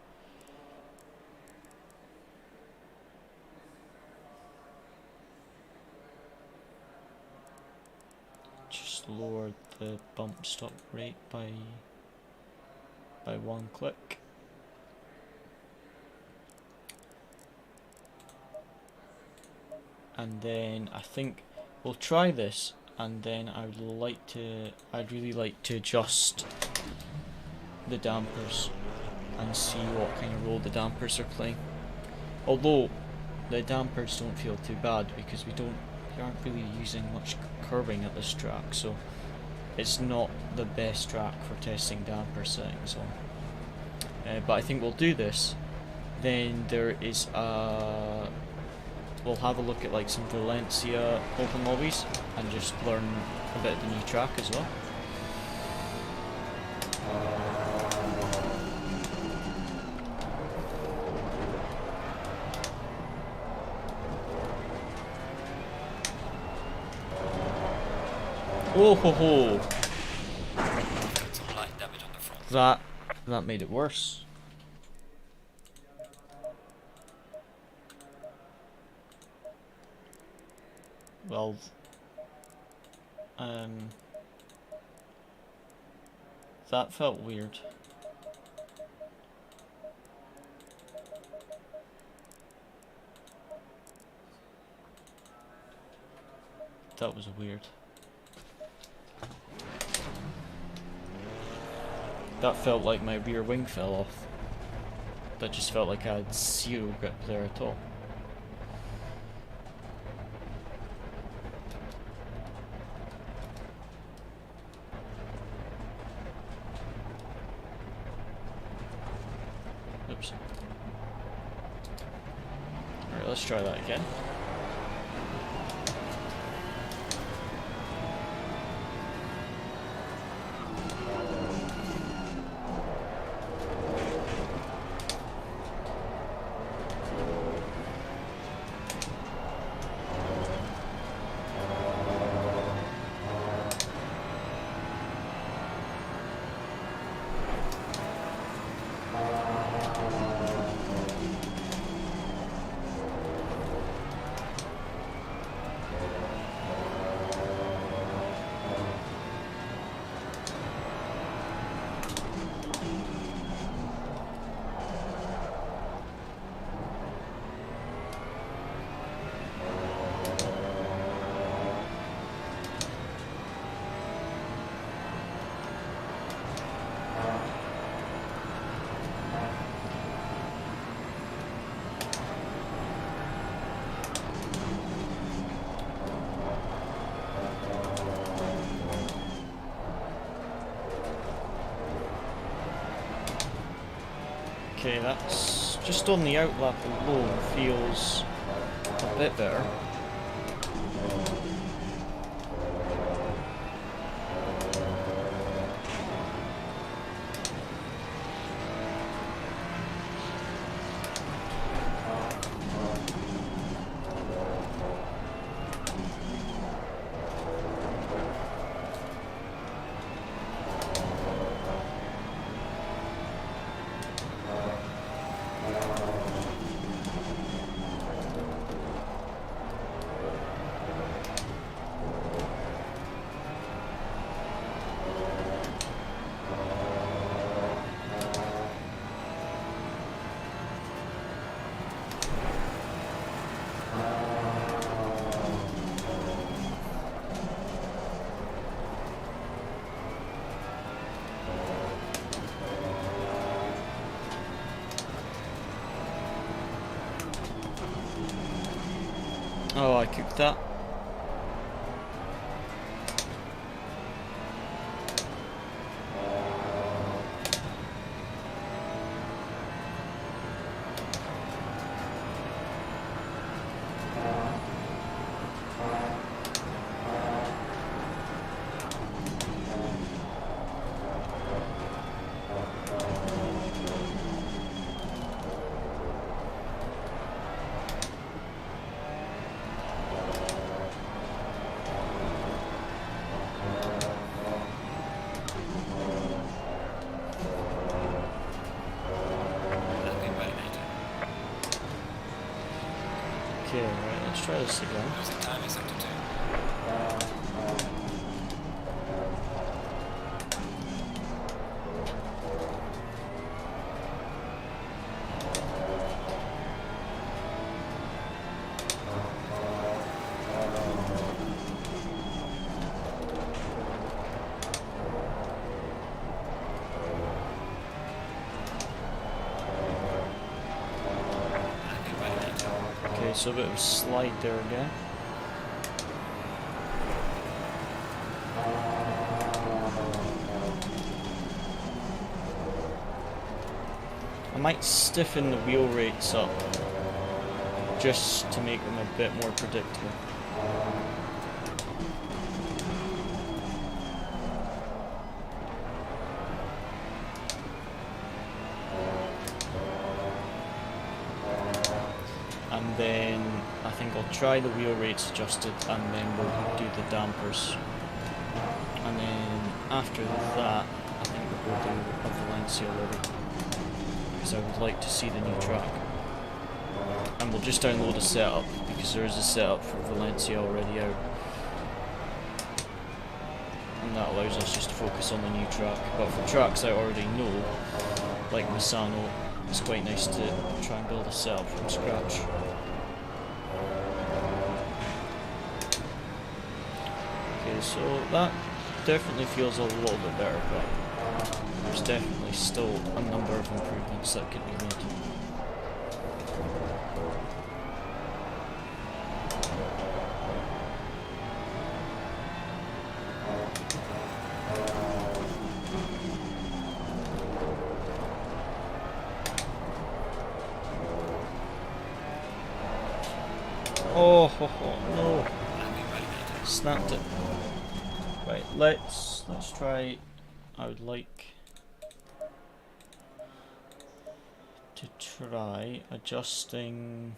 lower the bump stop rate by 1 click. And then I think we'll try this, and then I'd really like to adjust the dampers and see what kind of role the dampers are playing. Although the dampers don't feel too bad because we aren't really using much curbing at this track, so it's not the best track for testing damper settings on. But I think we'll do this. Then there is we'll have a look at like some Valencia open lobbies and just learn a bit of the new track as well. Oh ho ho! Some light damage on the front. That made it worse. Well, that felt weird. That was weird. That felt like my rear wing fell off. That just felt like I had zero grip there at all. Oops. Alright, let's try that again. Okay, that's just on the outlap alone feels a bit better. Oh, I cooked that. Landing validated. Okay, right, let's try this again. Losing time in sector 2. Landing validated. Okay, so a bit of a slide there again. I might stiffen the wheel rates up just to make them a bit more predictable. And then I think I'll try the wheel rates adjusted and then we'll do the dampers. And then after that, I think we'll do a Valencia already. Because I would like to see the new track. And we'll just download a setup because there is a setup for Valencia already out. And that allows us just to focus on the new track. But for tracks I already know, like Misano, it's quite nice to try and build a setup from scratch. Okay, so that definitely feels a little bit better, but there's definitely still a number of improvements that could be made. Oh, no. Landing validated. Snapped it. Right, let's try. I would like to try adjusting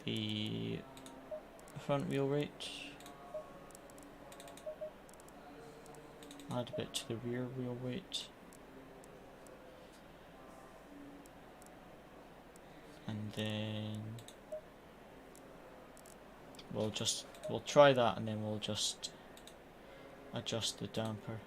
the front wheel rate. Add a bit to the rear wheel weight. And then we'll try that and then we'll just adjust the damper.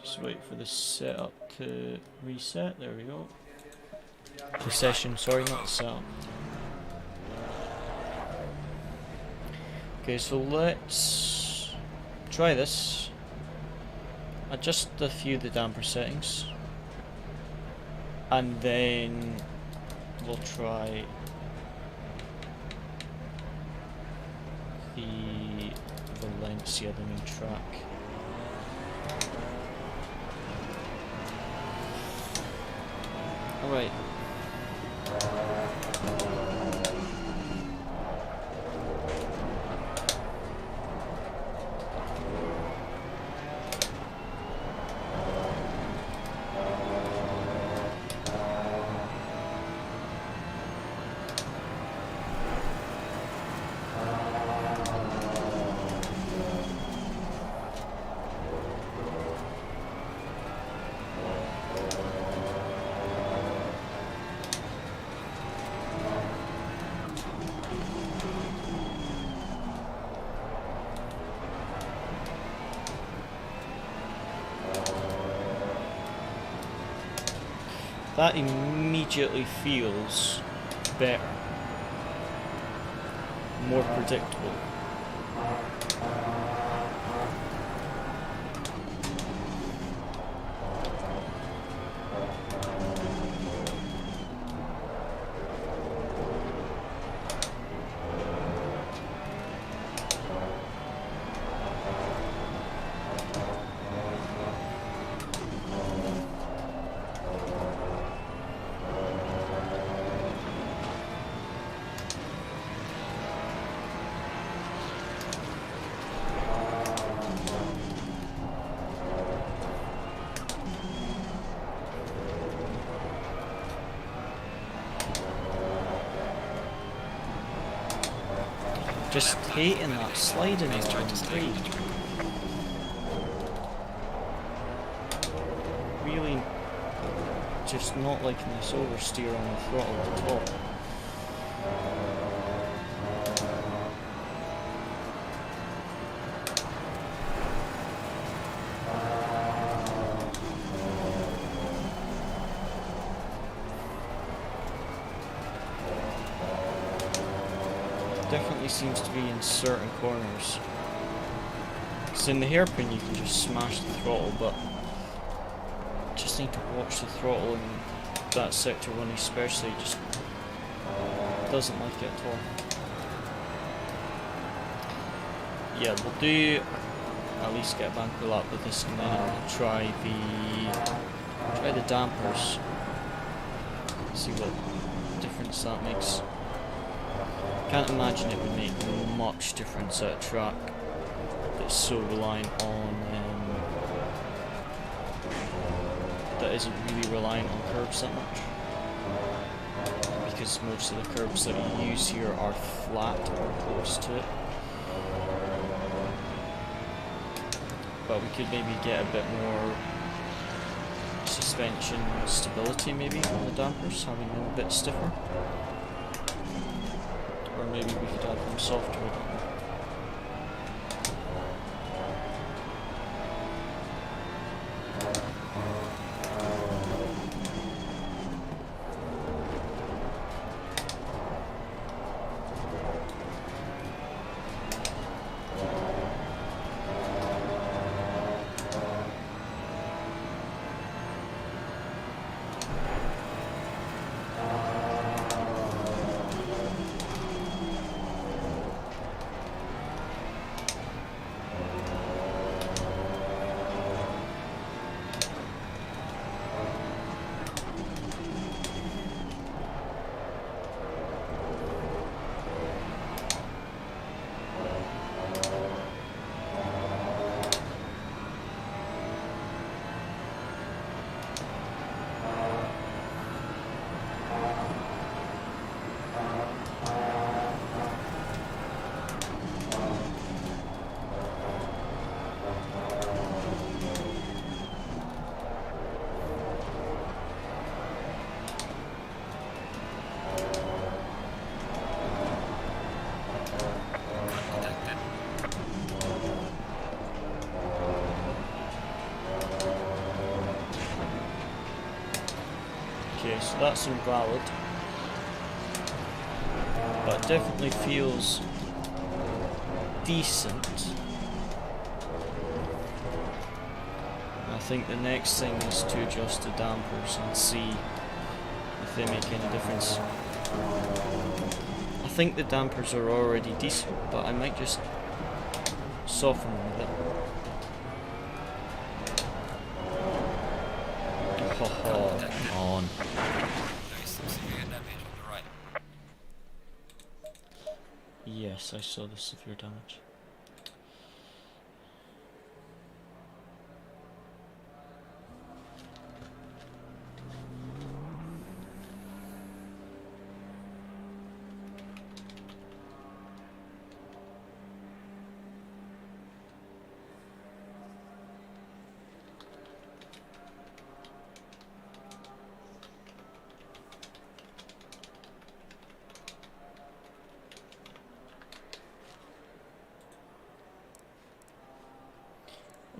Just wait for the setup to reset. There we go. The session, sorry, not the setup. Okay, so let's try this. Adjust a few of the damper settings, and then we'll try the Valencia, the new track. Alright. That immediately feels better, more predictable. Just hating that sliding He's trying to stay on three. the track. Really just not liking this oversteer on the throttle at all. Definitely seems to be in certain corners. Because in the hairpin you can just smash the throttle, but just need to watch the throttle in that sector one especially, just doesn't like it at all. Yeah, we'll do at least get a banker lap with this, and then I'll try the dampers. See what difference that makes. Can't imagine it would make much difference at a track that's so reliant on that isn't really reliant on curbs that much, because most of the curbs that we use here are flat or close to it. But we could maybe get a bit more suspension stability maybe on the dampers, having them a bit stiffer. Or maybe we could have them softer, I don't know. So that's invalid. But it definitely feels decent. I think the next thing is to adjust the dampers and see if they make any difference. I think the dampers are already decent, but I might just soften them a bit. Oh, come on. There is some severe damage on the right. Yes, I saw the severe damage.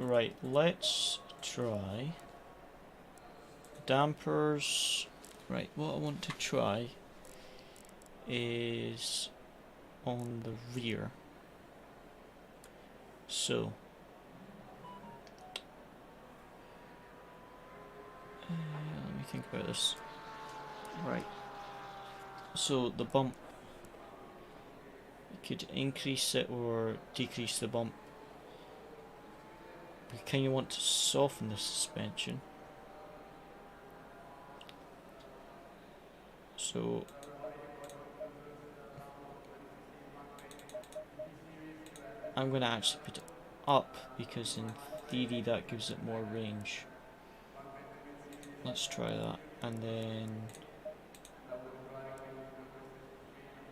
Right, let's try dampers. Right, what I want to try is on the rear. So let me think about this. Right, so the bump, you could increase it or decrease the bump. We kind of want to soften the suspension. So I'm going to actually put it up because in theory that gives it more range. Let's try that. And then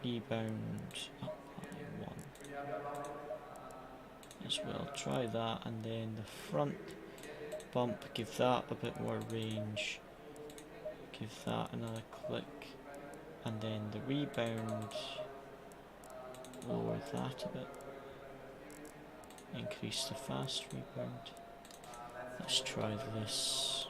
rebound up by 1 as well. Try that, and then the front bump, give that a bit more range. Give that another click, and then the rebound, lower that a bit. Increase the fast rebound. Let's try this.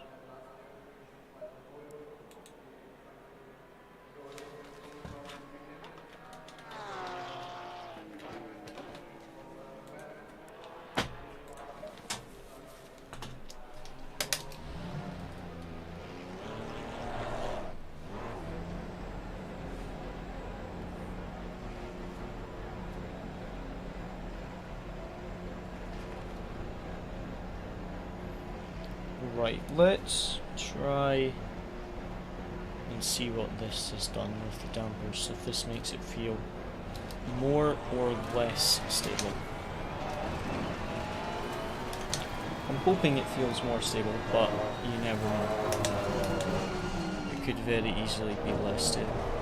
Right, let's try and see what this has done with the dampers, if this makes it feel more or less stable. I'm hoping it feels more stable, but you never know. It could very easily be less stable.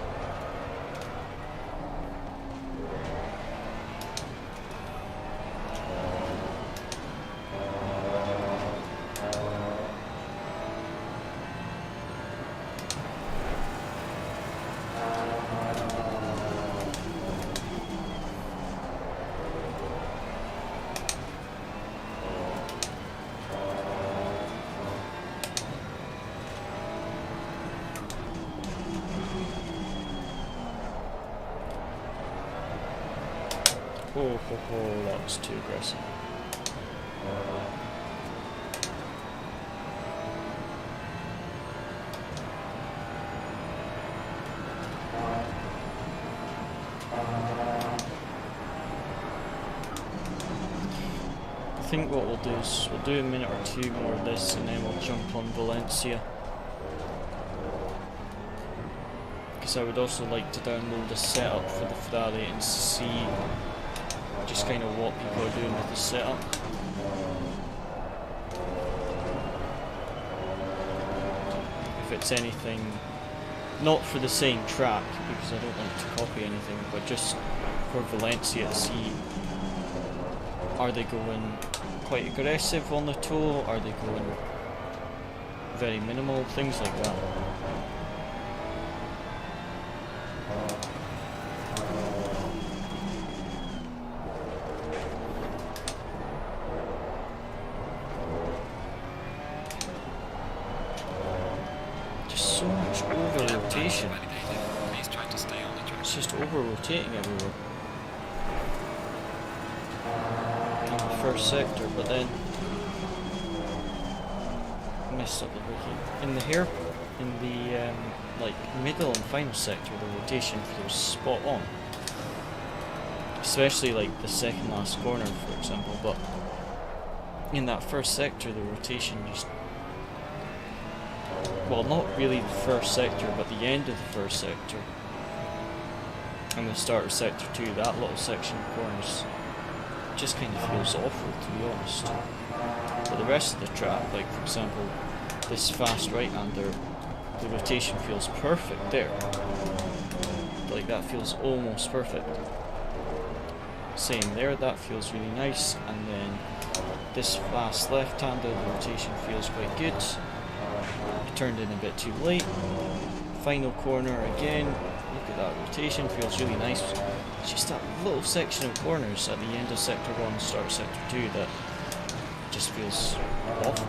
Oh, that was too aggressive. I think what we'll do is we'll do a minute or two more of this and then we'll jump on Valencia. Because I would also like to download a setup for the Ferrari and see just kind of what people are doing with the setup. If it's anything, not for the same track, because I don't want to copy anything, but just for Valencia to see, are they going quite aggressive on the toe, are they going very minimal, things like that. So much overlay rotation. validated. Please try to stay on the track. It's just over rotating everywhere in the first sector, but then messed up the braking. In the hair, in the like middle and final sector, the rotation feels spot on. Especially like the second last corner, for example. But in that first sector, the rotation just, well, not really the first sector, but the end of the first sector and the start of sector 2, that little section of corners just kind of feels awful, to be honest. But the rest of the track, like for example this fast right-hander, the rotation feels perfect there. Like that feels almost perfect. Same there, that feels really nice. And then this fast left-hander, the rotation feels quite good. Turned in a bit too late. Final corner again, look at that rotation, feels really nice. It's just that little section of corners at the end of sector 1, start of sector 2 that just feels awful.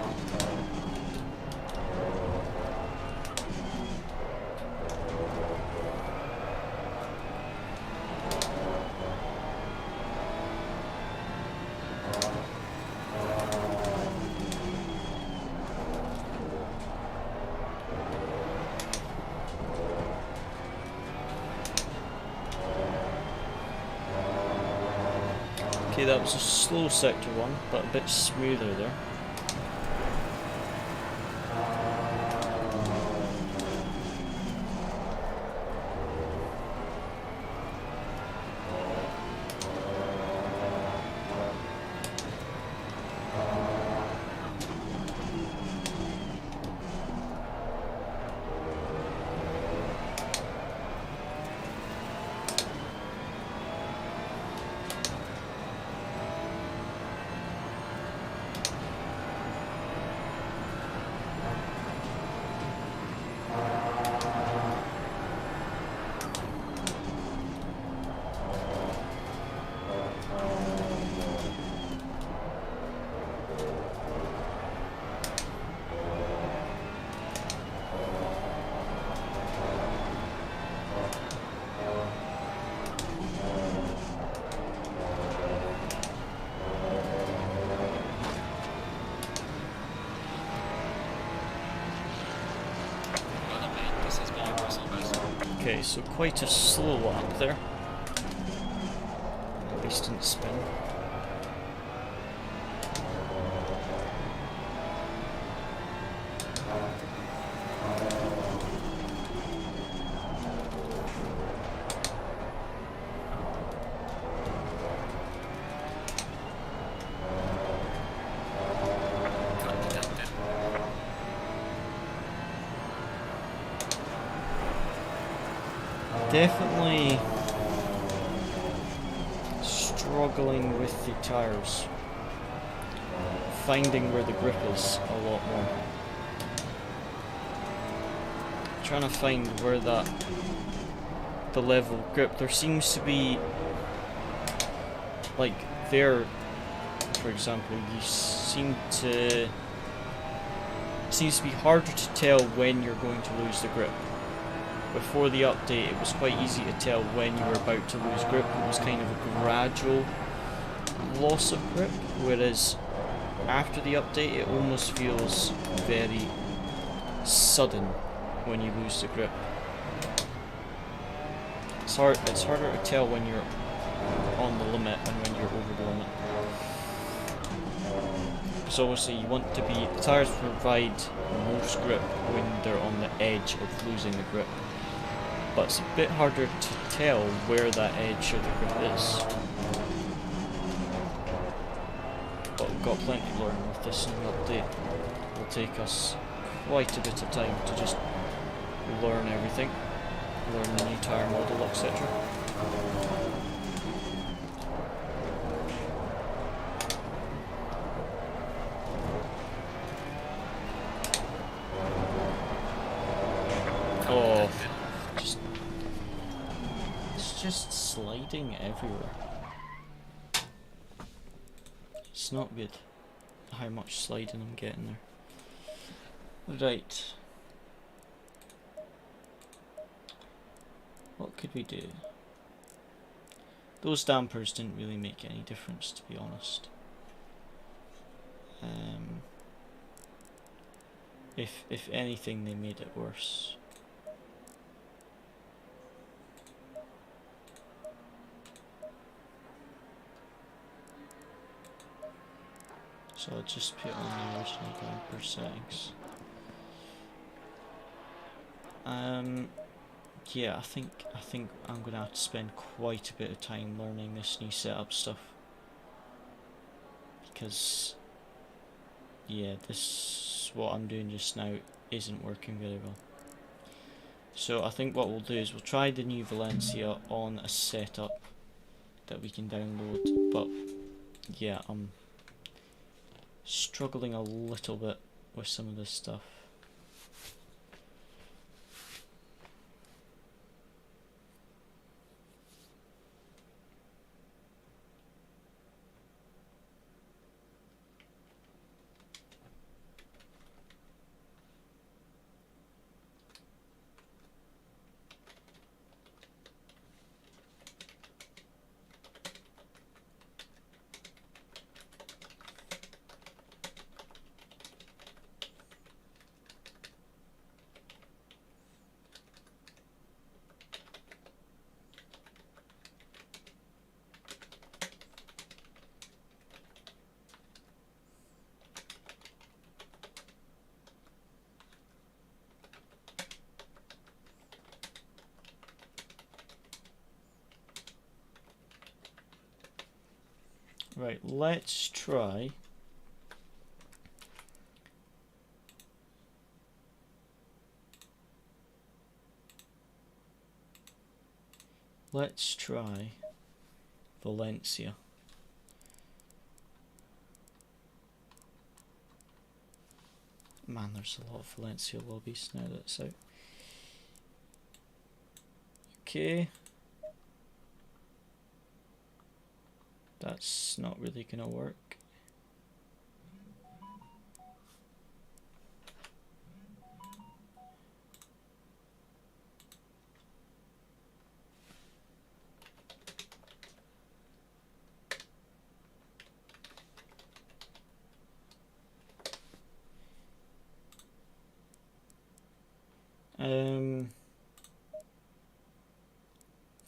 Okay, that was a slow sector 1, but a bit smoother there. Okay, so quite a slow lap there. At least didn't spin. Definitely struggling with the tyres, finding where the grip is a lot more. Trying to find where the level of grip. There seems to be, like there, for example, seems to be harder to tell when you're going to lose the grip. Before the update, it was quite easy to tell when you were about to lose grip. It was kind of a gradual loss of grip, whereas after the update, it almost feels very sudden when you lose the grip. It's harder to tell when you're on the limit and when you're over the limit. So obviously you want to be, the tyres provide most grip when they're on the edge of losing the grip. But it's a bit harder to tell where that edge of the grip is. But we've got plenty to learn with this new update. It will take us quite a bit of time to just learn everything. Learn the new tyre model, etc. Oh, it's just sliding everywhere. It's not good how much sliding I'm getting there. Right. What could we do? Those dampers didn't really make any difference, to be honest. If anything, they made it worse. So I'll just put on the original damper settings. Yeah, I think I'm gonna have to spend quite a bit of time learning this new setup stuff, because yeah, this what I'm doing just now isn't working very well. So I think what we'll do is we'll try the new Valencia on a setup that we can download, but yeah, I'm struggling a little bit with some of this stuff. Right, let's try Valencia. Man, there's a lot of Valencia lobbies now that's out. Okay. That's not really gonna work.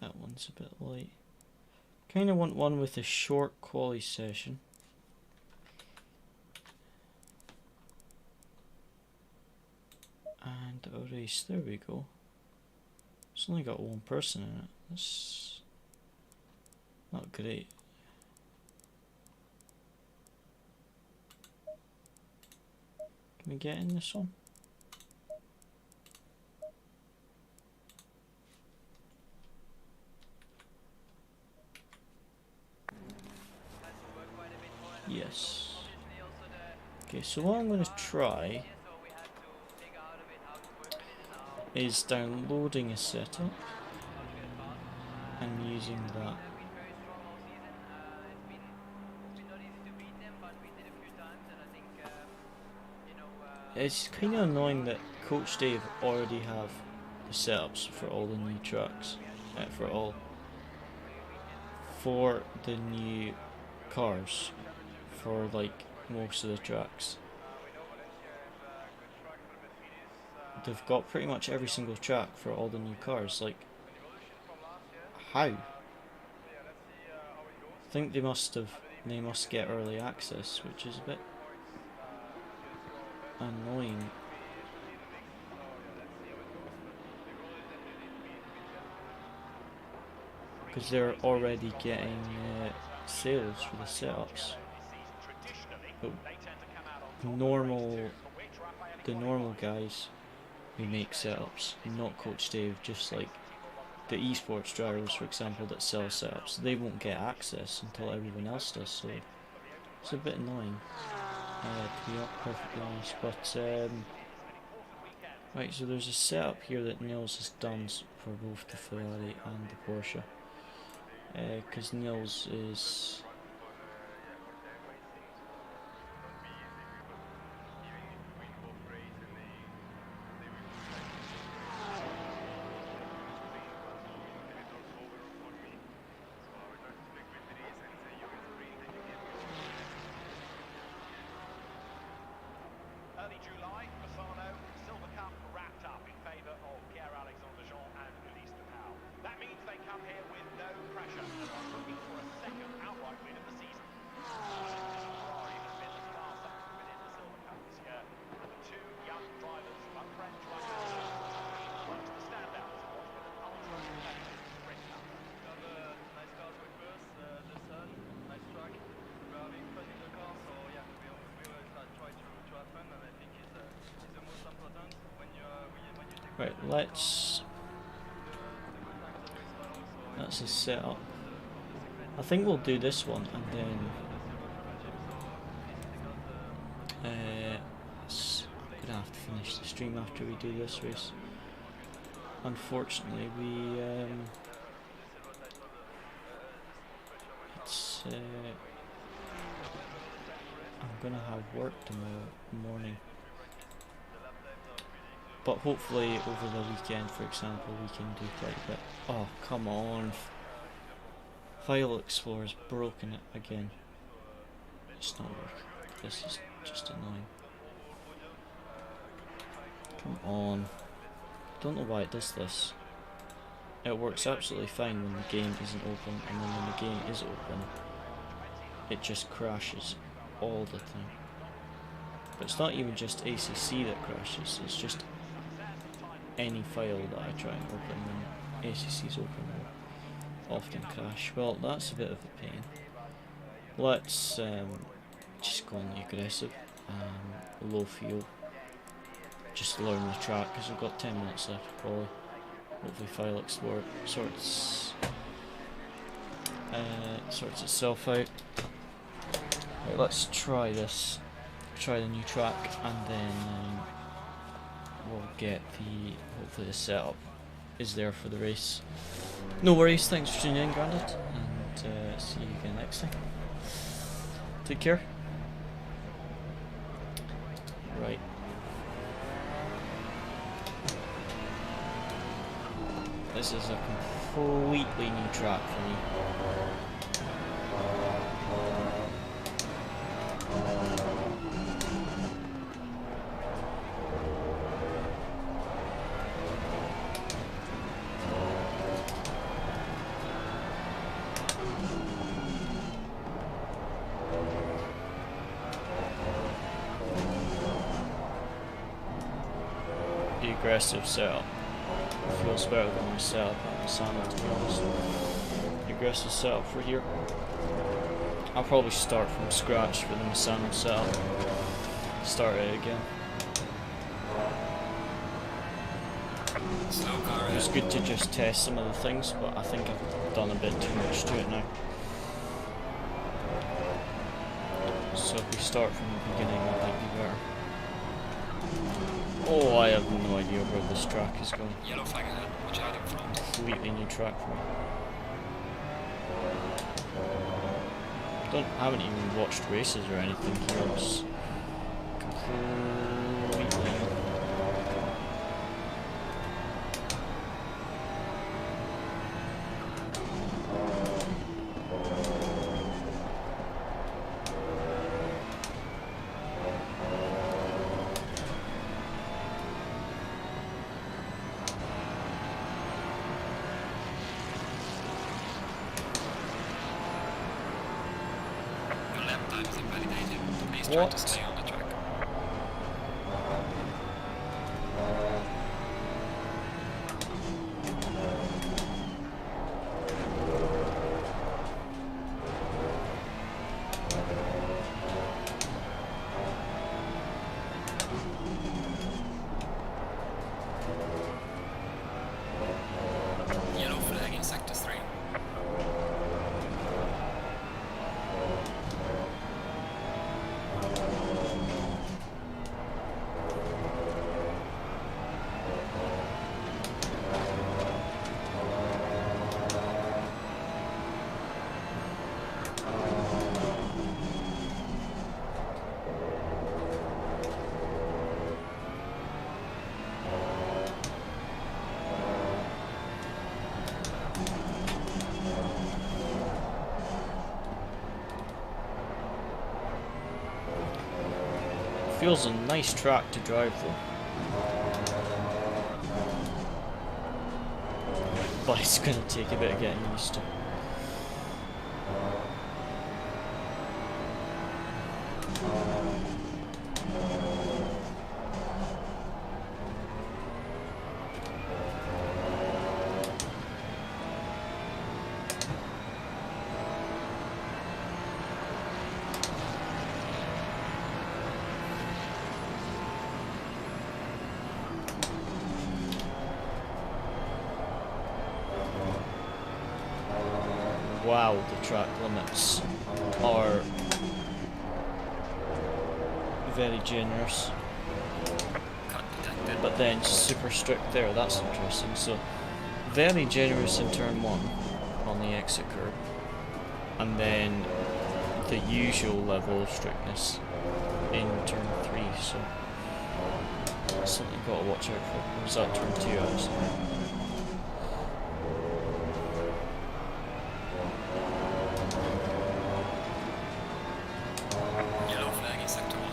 That one's a bit light. Kinda want one with a short quali session. And a race, there we go. It's only got one person in it. That's not great. Can we get in this one? Yes. Okay, so what I'm going to try is downloading Assetto and using that. It's kind of annoying that Coach Dave already have the setups for all the new tracks, for the new cars, for like most of the tracks. They've got pretty much every single track for all the new cars. Like, how? I think they must get early access, which is a bit annoying. Because they're already getting sales for the setups. But the normal guys who make setups, not Coach Dave, just like the esports drivers, for example, that sell setups, they won't get access until everyone else does, so it's a bit annoying, to be perfectly honest. But right, so there's a setup here that Nils has done for both the Ferrari and the Porsche, because Nils is Right, that's a setup. I think we'll do this one and then I'm gonna have to finish the stream after we do this race. Unfortunately, we I'm gonna have work tomorrow morning, but hopefully over the weekend, for example, we can do quite a bit. Oh, come on. File Explorer's broken it again. It's not working. This is just annoying. Come on. Don't know why it does this. It works absolutely fine when the game isn't open, and then when the game is open, it just crashes all the time. But it's not even just ACC that crashes, it's just any file that I try and open when ACC's open will often crash. Well, that's a bit of a pain. Let's just go on the aggressive, low fuel, just learn the track because we've got 10 minutes left probably. Hopefully File Explorer sorts itself out. Right, let's try this. Try the new track, and then we'll get hopefully the setup is there for the race. No worries, thanks for tuning in, Grandad, and see you again next time. Take care. Right. This is a completely new track for me. The aggressive setup feels better than my setup at Assetto, to be honest. The aggressive setup for here. I'll probably start from scratch for the Assetto setup. Start it again. It's good to just test some of the things, but I think I've done a bit too much to it now. So if we start from the beginning, that might be better. Oh, I have no idea where this track is going. Yellow flag ahead, watch out in front. Completely new track for me. Haven't even watched races or anything here. It's completely new. Try to stay on the track. Yellow flag in sector 3. Feels a nice track to drive though. But it's gonna take a bit of getting used to. wow, the track limits are very generous. Cut detected. But then super strict there, that's interesting. So very generous in turn 1 on the exit curb, and then the usual level of strictness in turn 3, so that's something you've got to watch out for. Or was that turn 2 actually? Yellow flag in sector 1.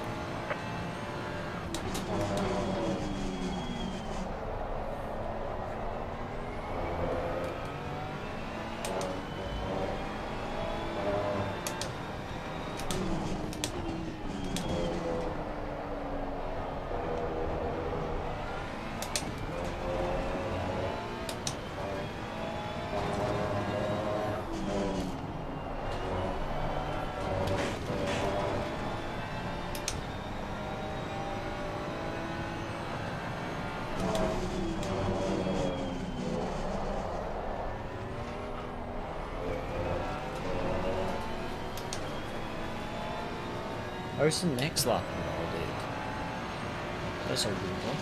How's the next lap invalidated? That's a weird one.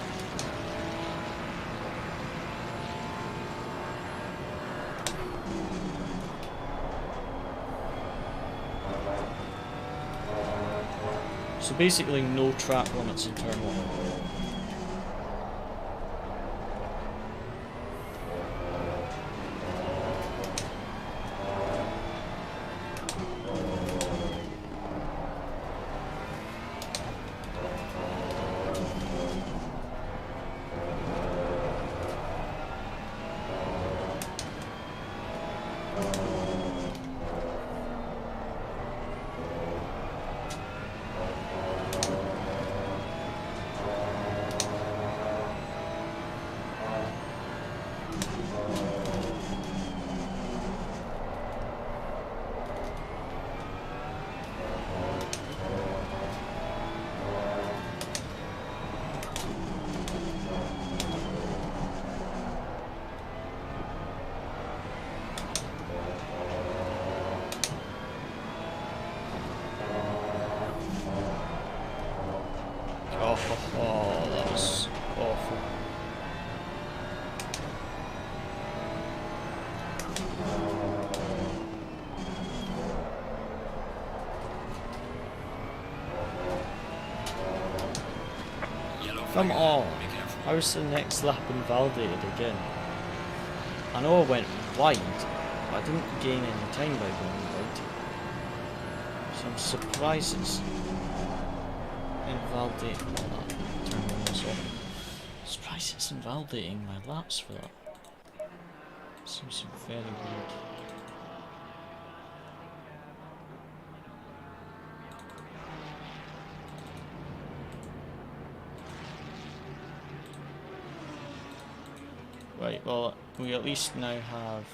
So basically no track limits in turn 1. Oh, that was awful. Yellow flag. Come on. Be careful. How's the next lap invalidated again? I know I went wide, but I didn't gain any time by going wide. So I'm surprised it's invalidating all that. Turn this off. Surprised it's invalidating my laps for that. Seems very weird. Right, well, we at least now have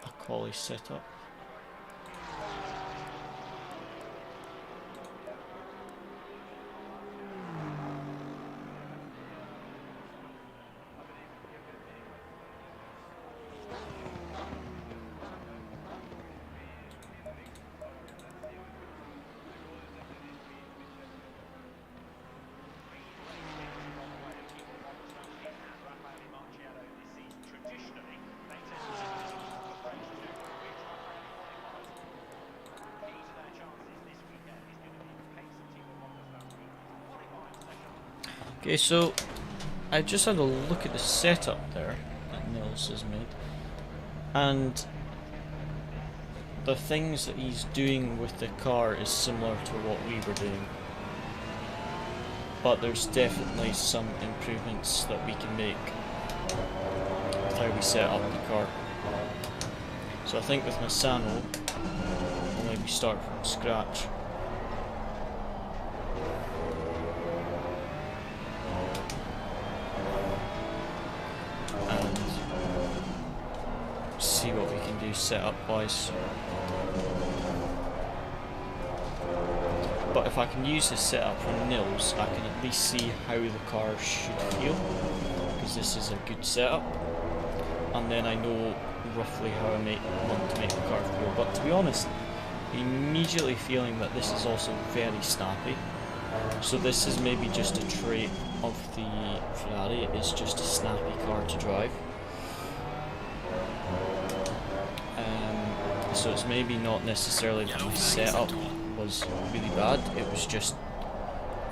a quali setup. Okay, so I just had a look at the setup there that Nils has made, and the things that he's doing with the car is similar to what we were doing, but there's definitely some improvements that we can make with how we set up the car. So I think with Misano, we'll maybe start from scratch. See what we can do setup wise. But if I can use this setup from Nils, I can at least see how the car should feel, because this is a good setup. and then I know roughly how I want to make the car feel. But to be honest, immediately feeling that this is also very snappy. So this is maybe just a trait of the Ferrari. It's just a snappy car to drive. So it's maybe not necessarily that my setup was really bad. It was just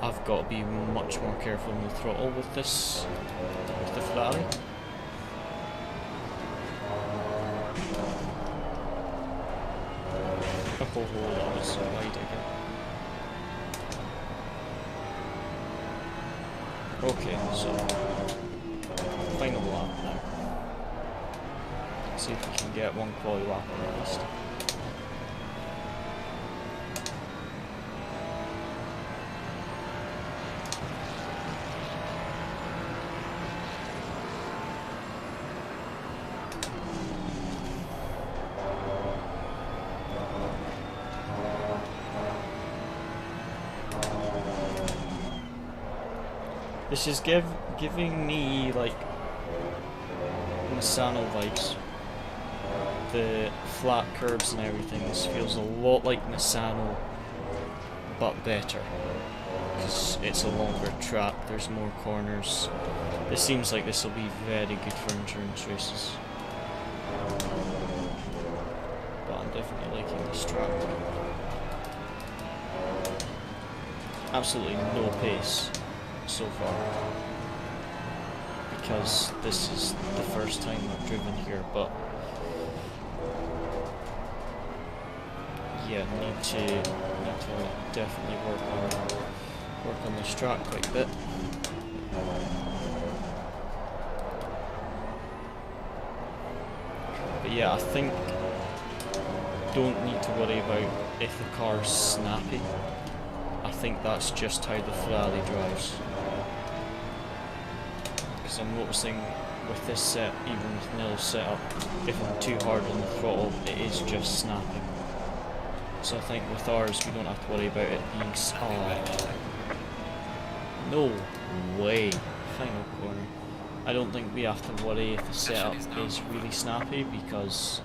I've got to be much more careful on the throttle with this, with the Ferrari. Oh, that was wide again. Okay, so final lap now. Let's see if we can get one quality lap at least. This is giving me like Misano vibes. The flat curves and everything. This feels a lot like Misano, but better. Because it's a longer track, there's more corners. This seems like this will be very good for endurance races. But I'm definitely liking this track. Absolutely no pace so far, because this is the first time I've driven here, but yeah, need to definitely work on this track quite a bit. But yeah, I think don't need to worry about if the car's snappy. I think that's just how the Ferrari drives. Because I'm noticing with this set, even with nil setup, if I'm too hard on the throttle, it is just snapping. So I think with ours, we don't have to worry about it being no way. Final corner. I don't think we have to worry if the setup is really snappy, because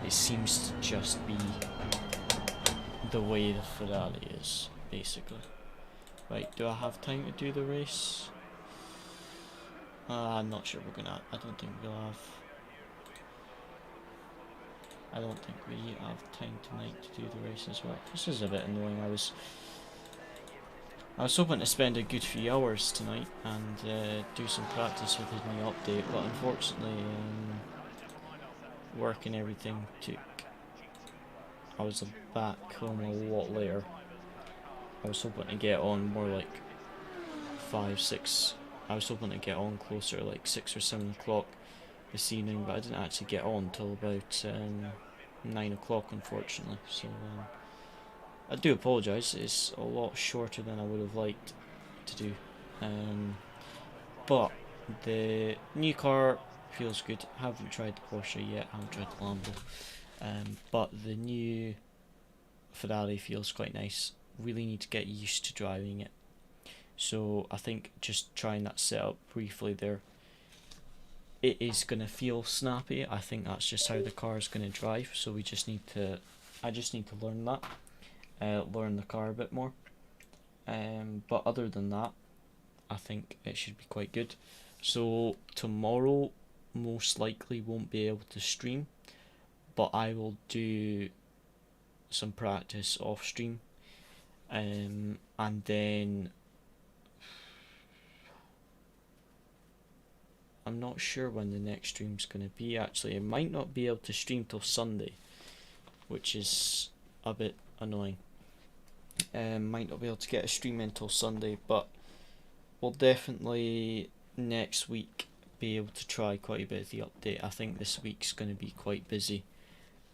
it seems to just be the way the Ferrari is, basically. Right, do I have time to do the race? I'm not sure we're gonna. I don't think we have time tonight to do the race as well. This is a bit annoying. I was hoping to spend a good few hours tonight and do some practice with his new update, but unfortunately, work and everything took. I was back home a lot later. I was hoping to get on more like 5, 6. I was hoping to get on closer to like 6 or 7 o'clock this evening, but I didn't actually get on until about 9 o'clock, unfortunately. So I do apologise. It's a lot shorter than I would have liked to do, but the new car feels good. I haven't tried the Corsa yet. I haven't tried the Lambo, but the new Ferrari feels quite nice. Really need to get used to driving it. So I think just trying that setup briefly there, it is going to feel snappy. I think that's just how the car is going to drive. So I just need to learn that, learn the car a bit more. But other than that, I think it should be quite good. So tomorrow most likely won't be able to stream, but I will do some practice off stream, and then I'm not sure when the next stream's going to be. Actually, I might not be able to stream till Sunday, which is a bit annoying. Might not be able to get a stream until Sunday, but we'll definitely next week be able to try quite a bit of the update. I think this week's going to be quite busy,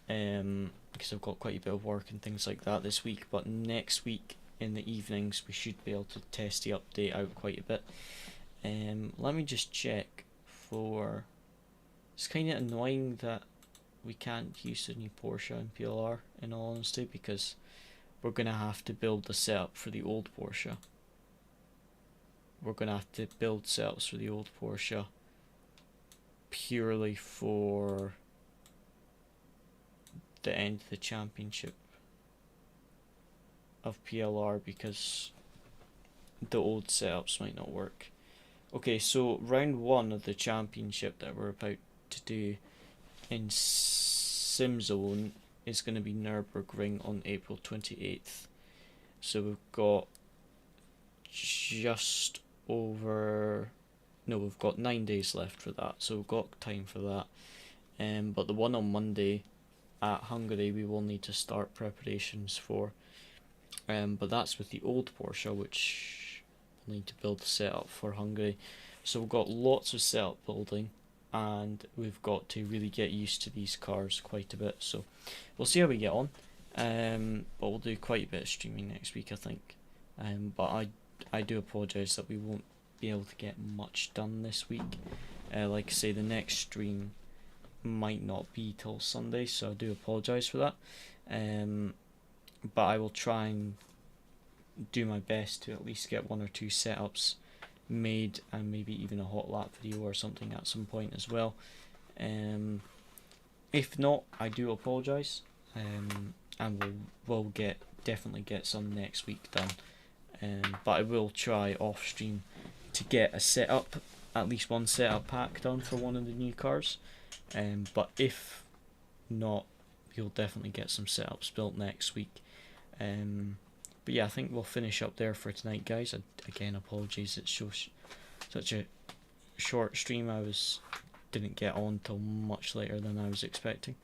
because I've got quite a bit of work and things like that this week, but next week in the evenings we should be able to test the update out quite a bit. Let me just check for... It's kind of annoying that we can't use the new Porsche and PLR, in all honesty, because we're going to have to build the setup for the old Porsche. We're going to have to build setups for the old Porsche purely for the end of the championship of PLR, because the old setups might not work. Okay, so round 1 of the championship that we're about to do in SimZone is going to be Nürburgring on April 28th. So we've got just over, no, we've got 9 days left for that, so we've got time for that. But the one on Monday at Hungary we will need to start preparations for. But that's with the old Porsche, which we'll need to build the setup for Hungary. So we've got lots of setup building, and we've got to really get used to these cars quite a bit. So we'll see how we get on. But we'll do quite a bit of streaming next week, I think. But I do apologise that we won't be able to get much done this week. Like I say, the next stream might not be till Sunday, so I do apologise for that. But I will try and do my best to at least get 1 or 2 setups made, and maybe even a hot lap video or something at some point as well. If not, I do apologise, and we'll definitely get some next week done. But I will try off stream to get a setup, at least 1 setup pack done for one of the new cars. But if not, you'll definitely get some setups built next week. But yeah, I think we'll finish up there for tonight, guys. Again, apologies, it's such a short stream. Didn't get on till much later than I was expecting.